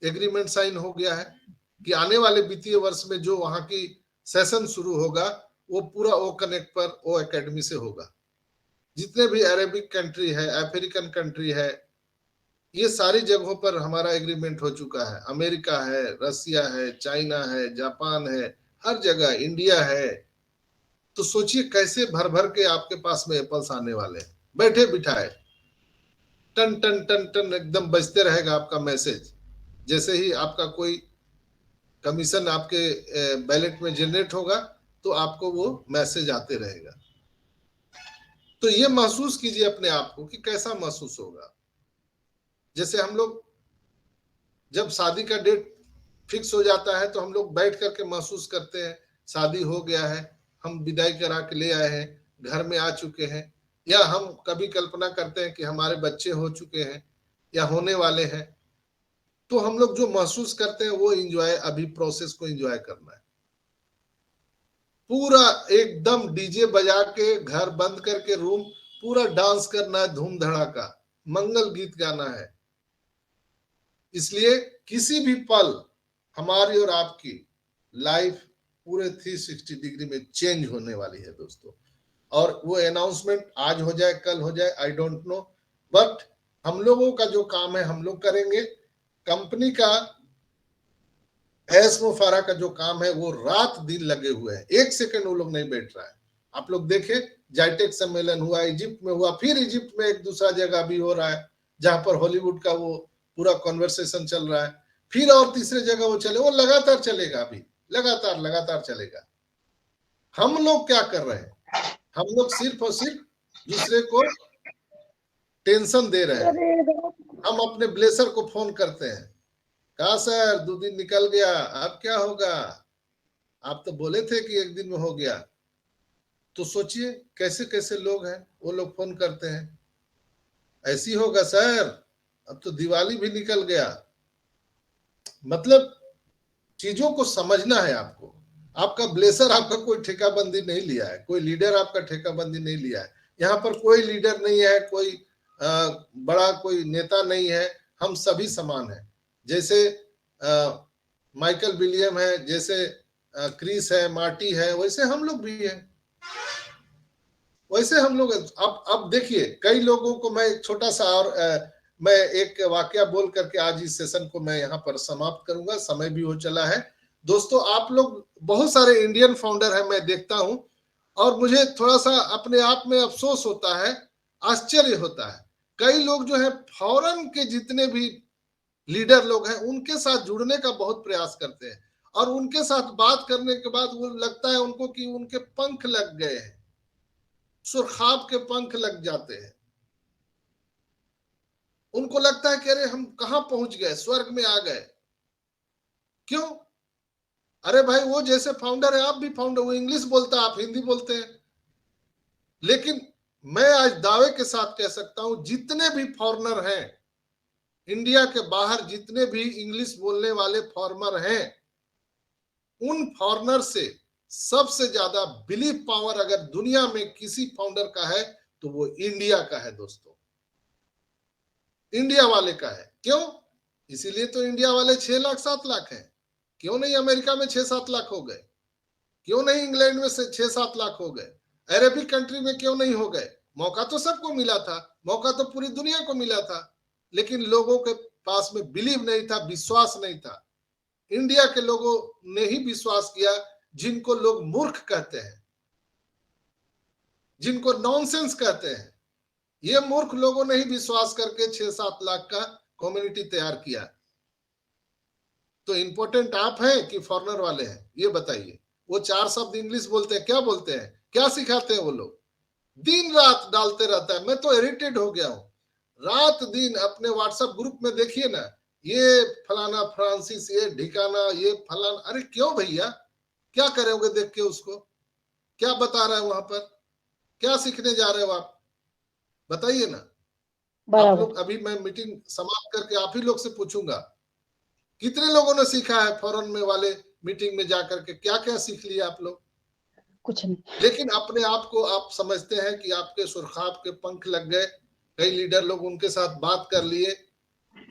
एग्रीमेंट साइन हो गया है कि आने वाले वित्तीय वर्ष में जो वहां की सेशन शुरू होगा वो पूरा ओ कनेक्ट पर ओ एकेडमी से होगा। जितने भी अरेबिक कंट्री है, अफ्रीकन कंट्री है, ये सारी जगहों पर हमारा एग्रीमेंट हो चुका है। अमेरिका है, रसिया है, चाइना है, जापान है, हर जगह, इंडिया है। तो सोचिए कैसे भर भर के आपके पास में एप्पल्स आने वाले हैं, बैठे बिठाए, टन टन टन टन एकदम बजते रहेगा आपका मैसेज। जैसे ही आपका कोई कमीशन आपके बैलेट में जनरेट होगा तो आपको वो मैसेज आते रहेगा। तो ये महसूस कीजिए अपने आप को कि कैसा महसूस होगा। जैसे हम लोग जब शादी का डेट फिक्स हो जाता है तो हम लोग बैठ करके महसूस करते हैं शादी हो गया है, हम विदाई करा के ले आए हैं, घर में आ चुके हैं। या हम कभी कल्पना करते हैं कि हमारे बच्चे हो चुके हैं या होने वाले हैं। तो हम लोग जो महसूस करते हैं वो एंजॉय, अभी प्रोसेस को एंजॉय करना है। पूरा एकदम डीजे बजा के, घर बंद करके, रूम पूरा डांस करना है, धूम धड़ाका, मंगल गीत गाना है। इसलिए किसी भी पल हमारी और आपकी लाइफ पूरे 360 डिग्री में चेंज होने वाली है दोस्तों। और वो अनाउंसमेंट आज हो जाए, कल हो जाए, आई डोंट नो, बट हम लोगों का जो काम है हम लोग करेंगे। कंपनी का, एसमुफारा का जो काम है वो रात दिन लगे हुए हैं, एक सेकंड वो लोग नहीं बैठ रहा है। आप लोग देखें, जाइटेक सम्मेलन हुआ, इजिप्ट में हुआ, फिर इजिप्ट में एक दूसरा जगह भी हो रहा है जहां पर हॉलीवुड का वो पूरा कॉन्वर्सेशन चल रहा है, फिर और तीसरे जगह वो चले, वो लगातार चलेगा, अभी लगातार लगातार चलेगा। हम लोग क्या कर रहे हैं? हम लोग सिर्फ और सिर्फ दूसरे को टेंशन दे रहे हैं। हम अपने ब्लेसर को फोन करते हैं, कहा सर 2 दिन निकल गया, अब क्या होगा? आप तो बोले थे कि 1 दिन में हो गया। तो सोचिए कैसे कैसे लोग हैं, वो लोग फोन करते हैं, ऐसी होगा सर, अब तो दिवाली भी निकल गया। मतलब चीजों को समझना है आपको। आपका ब्लेसर आपका कोई ठेकाबंदी नहीं लिया है, कोई लीडर आपका ठेकाबंदी नहीं लिया है। यहाँ पर कोई लीडर नहीं है, कोई बड़ा कोई नेता नहीं है, हम सभी समान हैं। जैसे माइकल विलियम है, जैसे क्रिस है, मार्टी है, वैसे हम लोग भी हैं, वैसे हम लोग। अब देखिए, कई लोगों को मैं छोटा सा और मैं एक वाकया बोल करके आज इस सेशन को मैं यहाँ पर समाप्त करूंगा, समय भी हो चला है। दोस्तों, आप लोग बहुत सारे इंडियन फाउंडर हैं, मैं देखता हूं, और मुझे थोड़ा सा अपने आप में अफसोस होता है, आश्चर्य होता है। कई लोग जो है फॉरेन के जितने भी लीडर लोग हैं उनके साथ जुड़ने का बहुत प्रयास करते हैं, और उनके साथ बात करने के बाद वो लगता है उनको कि उनके पंख लग गए हैं, सुरखाब के पंख लग जाते हैं। उनको लगता है कि अरे हम कहां पहुंच गए, स्वर्ग में आ गए। क्यों? अरे भाई, वो जैसे फाउंडर है, आप भी फाउंडर। वो इंग्लिश बोलता है, आप हिंदी बोलते हैं। लेकिन मैं आज दावे के साथ कह सकता हूं, जितने भी फॉरेनर हैं इंडिया के बाहर, जितने भी इंग्लिश बोलने वाले फॉरेनर हैं, उन फॉरेनर से सबसे ज्यादा बिलीफ पावर अगर दुनिया में किसी फाउंडर का है तो वो इंडिया का है दोस्तों, इंडिया वाले का है। क्यों? इसीलिए तो इंडिया वाले 6 लाख 7 लाख हैं। क्यों नहीं अमेरिका में 6-7 लाख हो गए? क्यों नहीं इंग्लैंड में से 6-7 लाख हो गए? अरेबिक कंट्री में क्यों नहीं हो गए? मौका तो सबको मिला था, मौका तो पूरी दुनिया को मिला था, लेकिन लोगों के पास में बिलीव नहीं था, विश्वास नहीं था। इंडिया के लोगों ने ही विश्वास किया, जिनको लोग मूर्ख कहते हैं, जिनको नॉनसेंस कहते हैं, ये मूर्ख लोगों ने ही विश्वास करके 6-7 लाख का कम्युनिटी तैयार किया। तो इंपॉर्टेंट आप हैं कि फॉरेनर वाले हैं? ये बताइए। वो 4 शब्द इंग्लिश बोलते हैं, क्या बोलते हैं, क्या सिखाते हैं वो लोग? दिन रात डालते रहता है। मैं तो इरिटेट हो गया हूं, रात दिन अपने व्हाट्सएप ग्रुप में देखिए ना, ये फलाना फ्रांसिस, ये ढिकाना, ये फलाना। अरे क्यों भैया, क्या करोगे देख के उसको? क्या बता रहा है वहां पर? क्या सीखने जा रहे हो आप? बताइए ना। आप लोग, अभी मैं मीटिंग समाप्त करके आप ही लोग से पूछूंगा, कितने लोगों ने सीखा है फॉरेन में वाले मीटिंग में जाकर के? क्या क्या सीख लिया आप लोग? कुछ नहीं। लेकिन अपने आप को आप समझते हैं कि आपके सुरखाब के पंख लग गए। कई लीडर लोग उनके साथ बात कर लिए,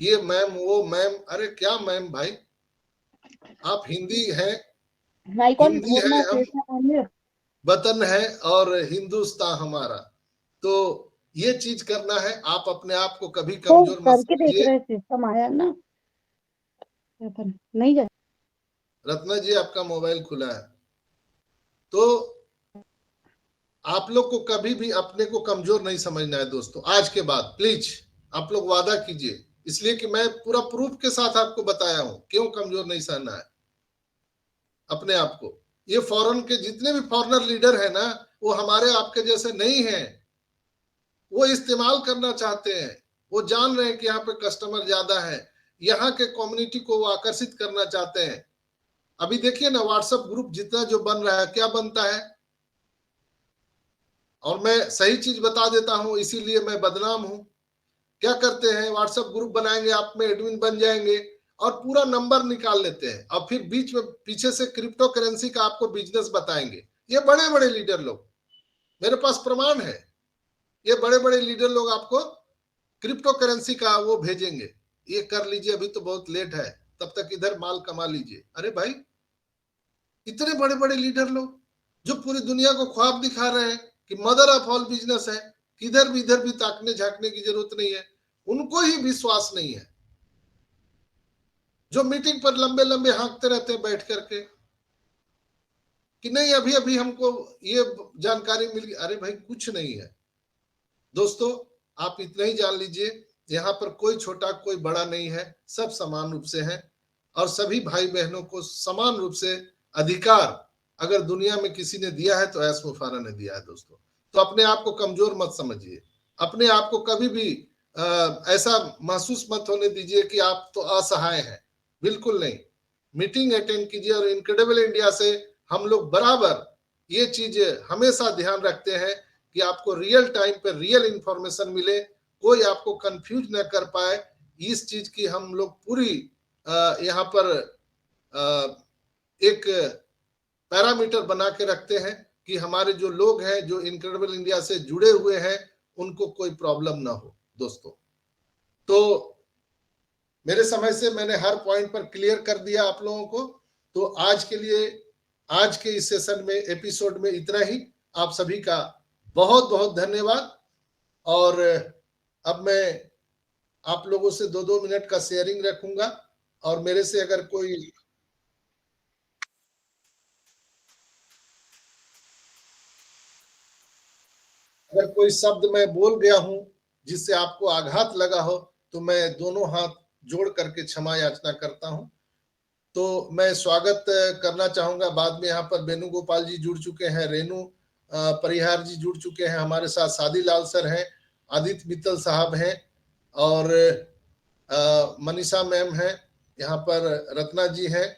ये मैम, वो मैम। अरे क्या मैम भाई, आप हिंदी है, हिंदी है, हम वतन है और हिंदुस्तान हमारा। तो ये चीज करना है। आप अपने आप को कभी कमजोर मत समझिए। सिस्टम आया ना, नहीं जा। रत्ना जी, आपका मोबाइल खुला है। तो आप लोग को कभी भी अपने को कमजोर नहीं समझना है दोस्तों। आज के बाद प्लीज आप लोग वादा कीजिए, इसलिए कि मैं पूरा प्रूफ के साथ आपको बताया हूं क्यों कमजोर नहीं सहना है अपने आप को। ये फॉरेन के जितने भी फॉरेनर लीडर है ना, वो हमारे आपके जैसे नहीं है। वो इस्तेमाल करना चाहते हैं, वो जान रहे हैं कि यहाँ पे कस्टमर ज्यादा है, यहाँ के कम्युनिटी को वो आकर्षित करना चाहते हैं। अभी देखिए ना, व्हाट्सएप ग्रुप जितना जो बन रहा है, क्या बनता है? और मैं सही चीज बता देता हूं, इसीलिए मैं बदनाम हूं। क्या करते हैं, व्हाट्सएप ग्रुप बनाएंगे, आप में एडमिन बन जाएंगे और पूरा नंबर निकाल लेते हैं, और फिर बीच में पीछे से क्रिप्टो करेंसी का आपको बिजनेस बताएंगे। ये बड़े बड़े लीडर लोग, मेरे पास प्रमाण है, ये बड़े बड़े लीडर लोग आपको क्रिप्टो करेंसी का वो भेजेंगे, ये कर लीजिए, अभी तो बहुत लेट है, तब तक इधर माल कमा लीजिए। अरे भाई, इतने बड़े बड़े लीडर लोग जो पूरी दुनिया को ख्वाब दिखा रहे हैं कि मदर ऑफ ऑल बिजनेस है, किधर भी इधर भी ताकने झांकने की जरूरत नहीं है, उनको ही विश्वास नहीं है। जो मीटिंग पर लंबे लंबे हाँकते रहते हैं बैठ करके कि नहीं अभी अभी हमको ये जानकारी मिल गई। अरे भाई, कुछ नहीं है दोस्तों। आप इतना ही जान लीजिए, यहाँ पर कोई छोटा कोई बड़ा नहीं है, सब समान रूप से हैं और सभी भाई बहनों को समान रूप से अधिकार अगर दुनिया में किसी ने दिया है तो ऐश मुफारा ने दिया है दोस्तों। तो अपने आप को कमजोर मत समझिए, अपने आप को कभी भी ऐसा महसूस मत होने दीजिए कि आप तो असहाय हैं, बिल्कुल नहीं। मीटिंग अटेंड कीजिए और इनक्रेडिबल इंडिया से हम लोग बराबर ये चीज हमेशा ध्यान रखते हैं कि आपको रियल टाइम पर रियल इंफॉर्मेशन मिले, कोई आपको कंफ्यूज न कर पाए। इस चीज की हम लोग पूरी यहाँ पर एक पैरामीटर बना के रखते हैं कि हमारे जो लोग हैं जो इनक्रेडिबल इंडिया से जुड़े हुए हैं उनको कोई प्रॉब्लम ना हो दोस्तों। तो मेरे समय से मैंने हर पॉइंट पर क्लियर कर दिया आप लोगों को। तो आज के लिए आज के इस सेशन में एपिसोड में इतना ही। आप सभी का बहुत बहुत धन्यवाद। और अब मैं आप लोगों से 2-2 मिनट का शेयरिंग रखूंगा और मेरे से अगर कोई शब्द मैं बोल गया हूं जिससे आपको आघात लगा हो तो मैं दोनों हाथ जोड़ करके क्षमा याचना करता हूं। तो मैं स्वागत करना चाहूंगा। बाद में यहाँ पर वेणुगोपाल जी जुड़ चुके हैं, रेणु परिहार जी जुड़ चुके हैं हमारे साथ, सादी लाल सर हैं, आदित्य मित्तल साहब हैं और मनीषा मैम हैं, यहाँ पर रत्ना जी हैं।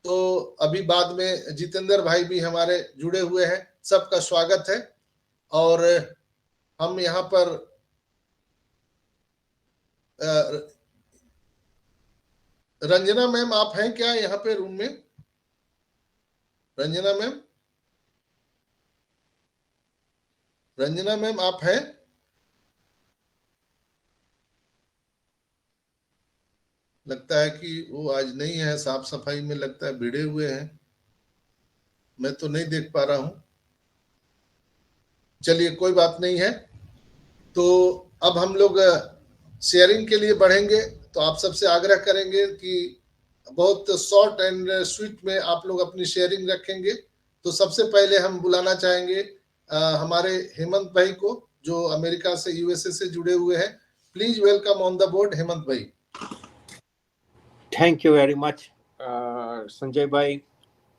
तो अभी बाद में जितेंद्र भाई भी हमारे जुड़े हुए हैं। सबका स्वागत है। और हम यहाँ पर रंजना मैम आप हैं क्या यहाँ पे रूम में? रंजना मैम, रंजना मैम आप हैं? लगता है कि वो आज नहीं है, साफ सफाई में लगता है भिड़े हुए हैं, मैं तो नहीं देख पा रहा हूं। चलिए कोई बात नहीं है। तो अब हम लोग शेयरिंग के लिए बढ़ेंगे। तो आप सबसे आग्रह करेंगे कि बहुत शॉर्ट एंड स्वीट में आप लोग अपनी शेयरिंग रखेंगे। तो सबसे पहले हम बुलाना चाहेंगे हमारे हेमंत भाई को जो अमेरिका से यूएसए से जुड़े हुए हैं। Please welcome on the board Hemant भाई। Thank you very much Sanjay भाई,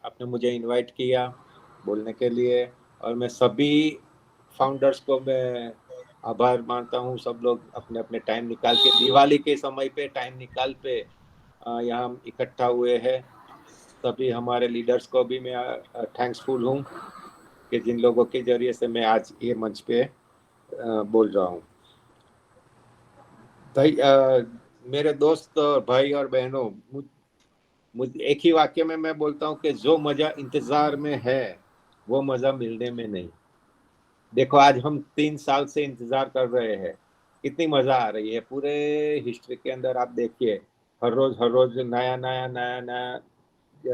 आपने मुझे इनवाइट किया बोलने के लिए और मैं सभी फाउंडर्स को मैं आभार मानता हूँ। सब लोग अपने अपने टाइम निकाल के दिवाली के समय पे टाइम निकाल पे यहाँ इकट्ठा हुए हैं। सभी हमारे लीडर्स को भी मैं थैंक्सफुल हूँ कि जिन लोगों के जरिए से मैं आज ये मंच पे बोल रहा हूँ। भाई मेरे दोस्त भाई और बहनों, मुझे एक ही वाक्य में मैं बोलता हूँ कि जो मजा इंतजार में है वो मजा मिलने में नहीं। देखो आज हम 3 साल से इंतजार कर रहे हैं, कितनी मजा आ रही है। पूरे हिस्ट्री के अंदर आप देखिए हर रोज नया नया नया नया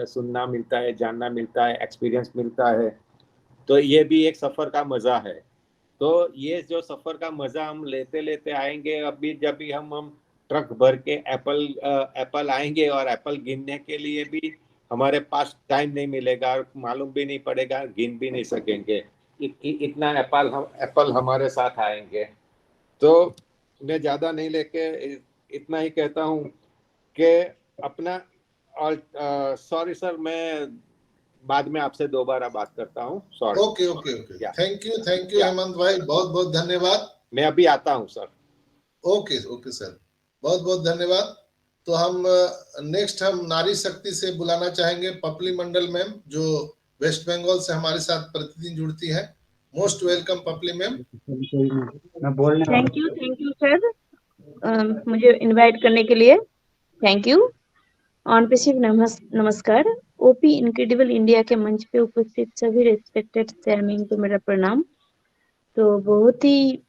सुनना मिलता है, जानना मिलता है, एक्सपीरियंस मिलता है। तो ये भी एक सफर का मजा है। तो ये जो सफर का मजा हम लेते लेते आएंगे। अभी जब भी हम ट्रक भर के एप्पल आएंगे और एप्पल गिनने के लिए भी हमारे पास टाइम नहीं मिलेगा, मालूम भी नहीं पड़ेगा, गिन भी नहीं सकेंगे, इतना एप्पल हमारे साथ आएंगे। तो मैं ज्यादा नहीं लेके इतना ही कहता हूँ कि अपना सॉरी सर, मैं बाद में आपसे दोबारा बात करता हूँ। Sorry. Okay thank you Hemant भाई, बहुत बहुत धन्यवाद। मैं अभी आता हूँ सर। ओके सर, बहुत बहुत धन्यवाद। तो हम नेक्स्ट हम नारी शक्ति से बुलाना चाहेंगे पपली मंडल मैम जो वेस्ट बंगाल से हमारे साथ प्रतिदिन जुड़ती है। Most welcome Papli ma'am. Thank you sir, मुझे इनवाइट करने के लिए थैंक यू। ऑन पे सिर्फ नमस्कार। ओपी इनक्रेडिबल इंडिया के मंच पे उपस्थित सभी रेस्पेक्टेड चेयरमैन को मेरा प्रणाम। तो बहुत ही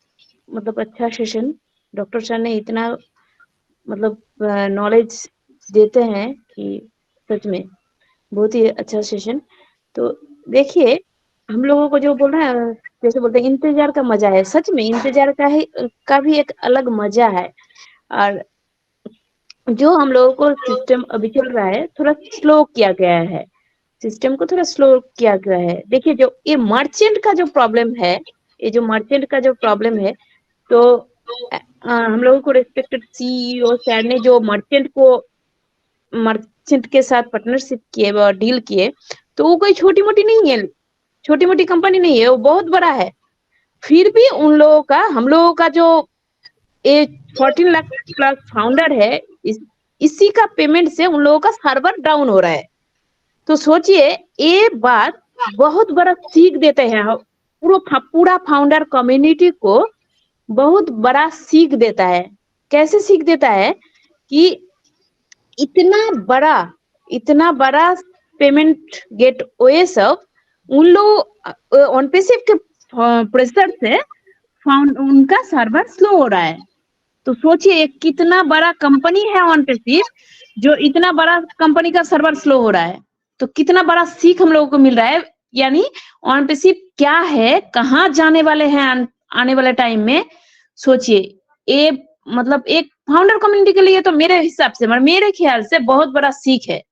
मतलब अच्छा सेशन, डॉक्टर सर ने इतना मतलब नॉलेज देते हैं कि सच में बहुत ही अच्छा सेशन। तो देखिए हम लोगों को जो बोल रहा है, जैसे बोलते हैं इंतजार का मजा है, सच में इंतजार का भी एक अलग मजा है। और जो हम लोगों को सिस्टम अभी चल रहा है थोड़ा स्लो किया गया है, सिस्टम को थोड़ा स्लो किया गया है। देखिए जो ये मर्चेंट का जो प्रॉब्लम है, ये जो मर्चेंट का जो प्रॉब्लम है, तो हम लोगों को रेस्पेक्टेड सीईओ सर ने जो मर्चेंट के साथ पार्टनरशिप किए और डील किए, तो वो कोई छोटी मोटी नहीं है, छोटी मोटी कंपनी नहीं है, वो बहुत बड़ा है। फिर भी उन लोगों का, हम लोगों का जो 14 लाख प्लस फाउंडर है, इसी का पेमेंट से उन लोगों का सर्वर डाउन हो रहा है। तो सोचिए, ये बात बहुत बड़ा सीख देते हैं पूरा फाउंडर कम्युनिटी को, बहुत बड़ा सीख देता है। कैसे सीख देता है कि इतना बड़ा पेमेंट गेटवे सब उन लोग ऑनपेसिव के प्रेशर से उनका सर्वर स्लो हो रहा है। तो सोचिए कितना बड़ा कंपनी है ऑनपेसिव, जो इतना बड़ा कंपनी का सर्वर स्लो हो रहा है, तो कितना बड़ा सीख हम लोगों को मिल रहा है। यानी ऑनपेसिव क्या है, कहाँ जाने वाले हैं आने वाले टाइम में। सोचिए, ये मतलब एक फाउंडर कम्युनिटी के लिए तो मेरे हिसाब से, मेरे ख्याल से बहुत बड़ा सीख है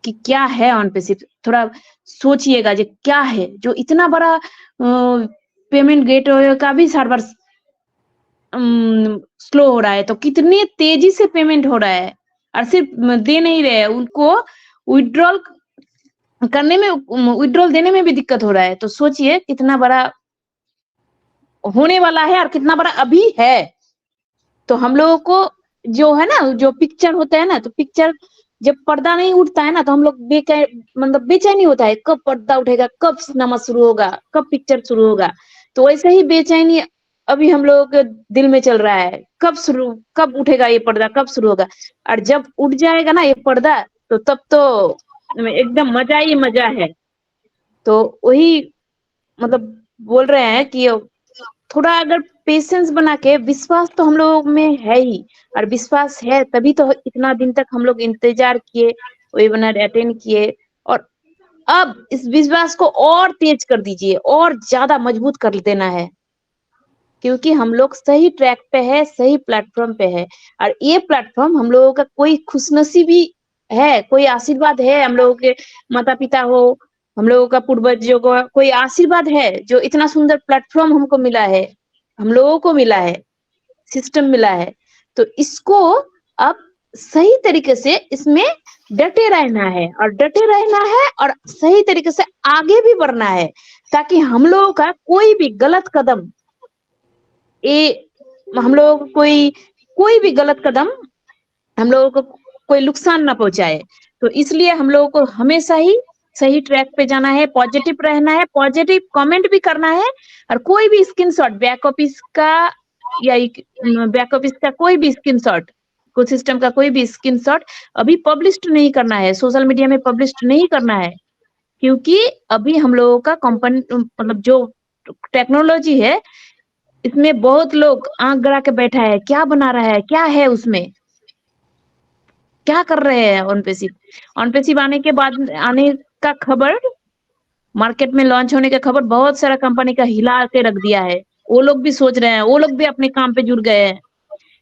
कि क्या है ऑनपेसिव। थोड़ा सोचिएगा जो क्या है, जो इतना बड़ा पेमेंट गेटवे का भी सर्वर स्लो हो रहा है, तो कितनी तेजी से पेमेंट हो रहा है। और सिर्फ दे नहीं रहे, उनको विड्रॉल करने में, विड्रॉल देने में भी दिक्कत हो रहा है। तो सोचिए कितना बड़ा होने वाला है और कितना बड़ा अभी है। तो हम लोगों को जो है ना, जो पिक्चर होता है ना, तो पिक्चर जब पर्दा नहीं उठता है ना, तो हम लोग बेचैनी होता है, कब पर्दा उठेगा, कब सिनेमा शुरू होगा, कब पिक्चर शुरू होगा। तो वैसे ही बेचैनी अभी हम लोगों के दिल में चल रहा है, कब उठेगा ये पर्दा, कब शुरू होगा। और जब उठ जाएगा ना ये पर्दा, तो तब तो एकदम मजा ही मजा है। तो वही मतलब बोल रहे हैं कि थोड़ा अगर पेशेंस बना के, विश्वास तो हम लोग में है ही, और विश्वास है तभी तो इतना दिन तक हम लोग इंतजार किए, वेबिनार अटेंड किए। और अब इस विश्वास को और तेज कर दीजिए, और ज्यादा मजबूत कर देना है, क्योंकि हम लोग सही ट्रैक पे है, सही प्लेटफॉर्म पे है। और ये प्लेटफॉर्म हम लोगों का कोई खुशनसीबी है, कोई आशीर्वाद है, हम लोगों के माता पिता हो, हम लोगों का पूर्वजों का कोई आशीर्वाद है, जो इतना सुंदर प्लेटफॉर्म हमको मिला है, हम लोगों को मिला है, सिस्टम मिला है। तो इसको अब सही तरीके से इसमें डटे रहना है, और सही तरीके से आगे भी बढ़ना है, ताकि हम लोगों का कोई भी गलत कदम, हम लोग कोई भी गलत कदम हम लोगों को कोई नुकसान ना पहुंचाए। तो इसलिए हम लोगों को हमेशा ही सही ट्रैक पे जाना है, पॉजिटिव रहना है, पॉजिटिव कमेंट भी करना है। और कोई भी स्क्रीनशॉट बैक ऑफिस का, या बैक ऑफिस का कोई भी स्क्रीनशॉट, कोई सिस्टम का कोई भी स्क्रीनशॉट अभी पब्लिश नहीं करना है, सोशल मीडिया में पब्लिश नहीं करना है। क्योंकि अभी हम लोगों का कंपनी, मतलब जो टेक्नोलॉजी है, इसमें बहुत लोग आंख गड़ा के बैठा है, क्या बना रहा है, क्या है उसमें, क्या कर रहे हैं। ऑनपेसिव आने के बाद, आने का खबर, मार्केट में लॉन्च होने का खबर बहुत सारा कंपनी का हिला के रख दिया है। वो लोग भी सोच रहे हैं, वो लोग भी अपने काम पे जुड़ गए हैं।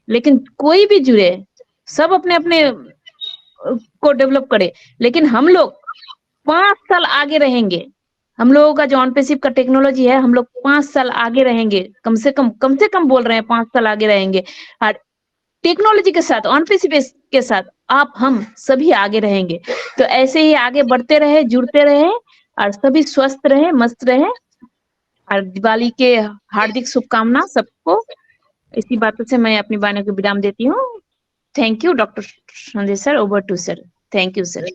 लेकिन कोई भी जुड़े, सब अपने अपने को डेवलप करे, लेकिन हम लोग 5 साल आगे रहेंगे। हम लोगों का जो ऑनपेसिव का टेक्नोलॉजी है, हम लोग 5 साल आगे रहेंगे, कम से कम बोल रहे हैं 5 साल आगे रहेंगे। और टेक्नोलॉजी के साथ, ऑनपेसिव के साथ आप हम सभी आगे रहेंगे। तो ऐसे ही आगे बढ़ते रहे, जुड़ते रहे, और सभी स्वस्थ रहे, मस्त रहे। और दिवाली के हार्दिक शुभकामना सबको। इसी बातों से मैं अपनी वाणी को विराम देती हूँ। Thank you doctor Sanjay sir, over to sir. Thank you sir.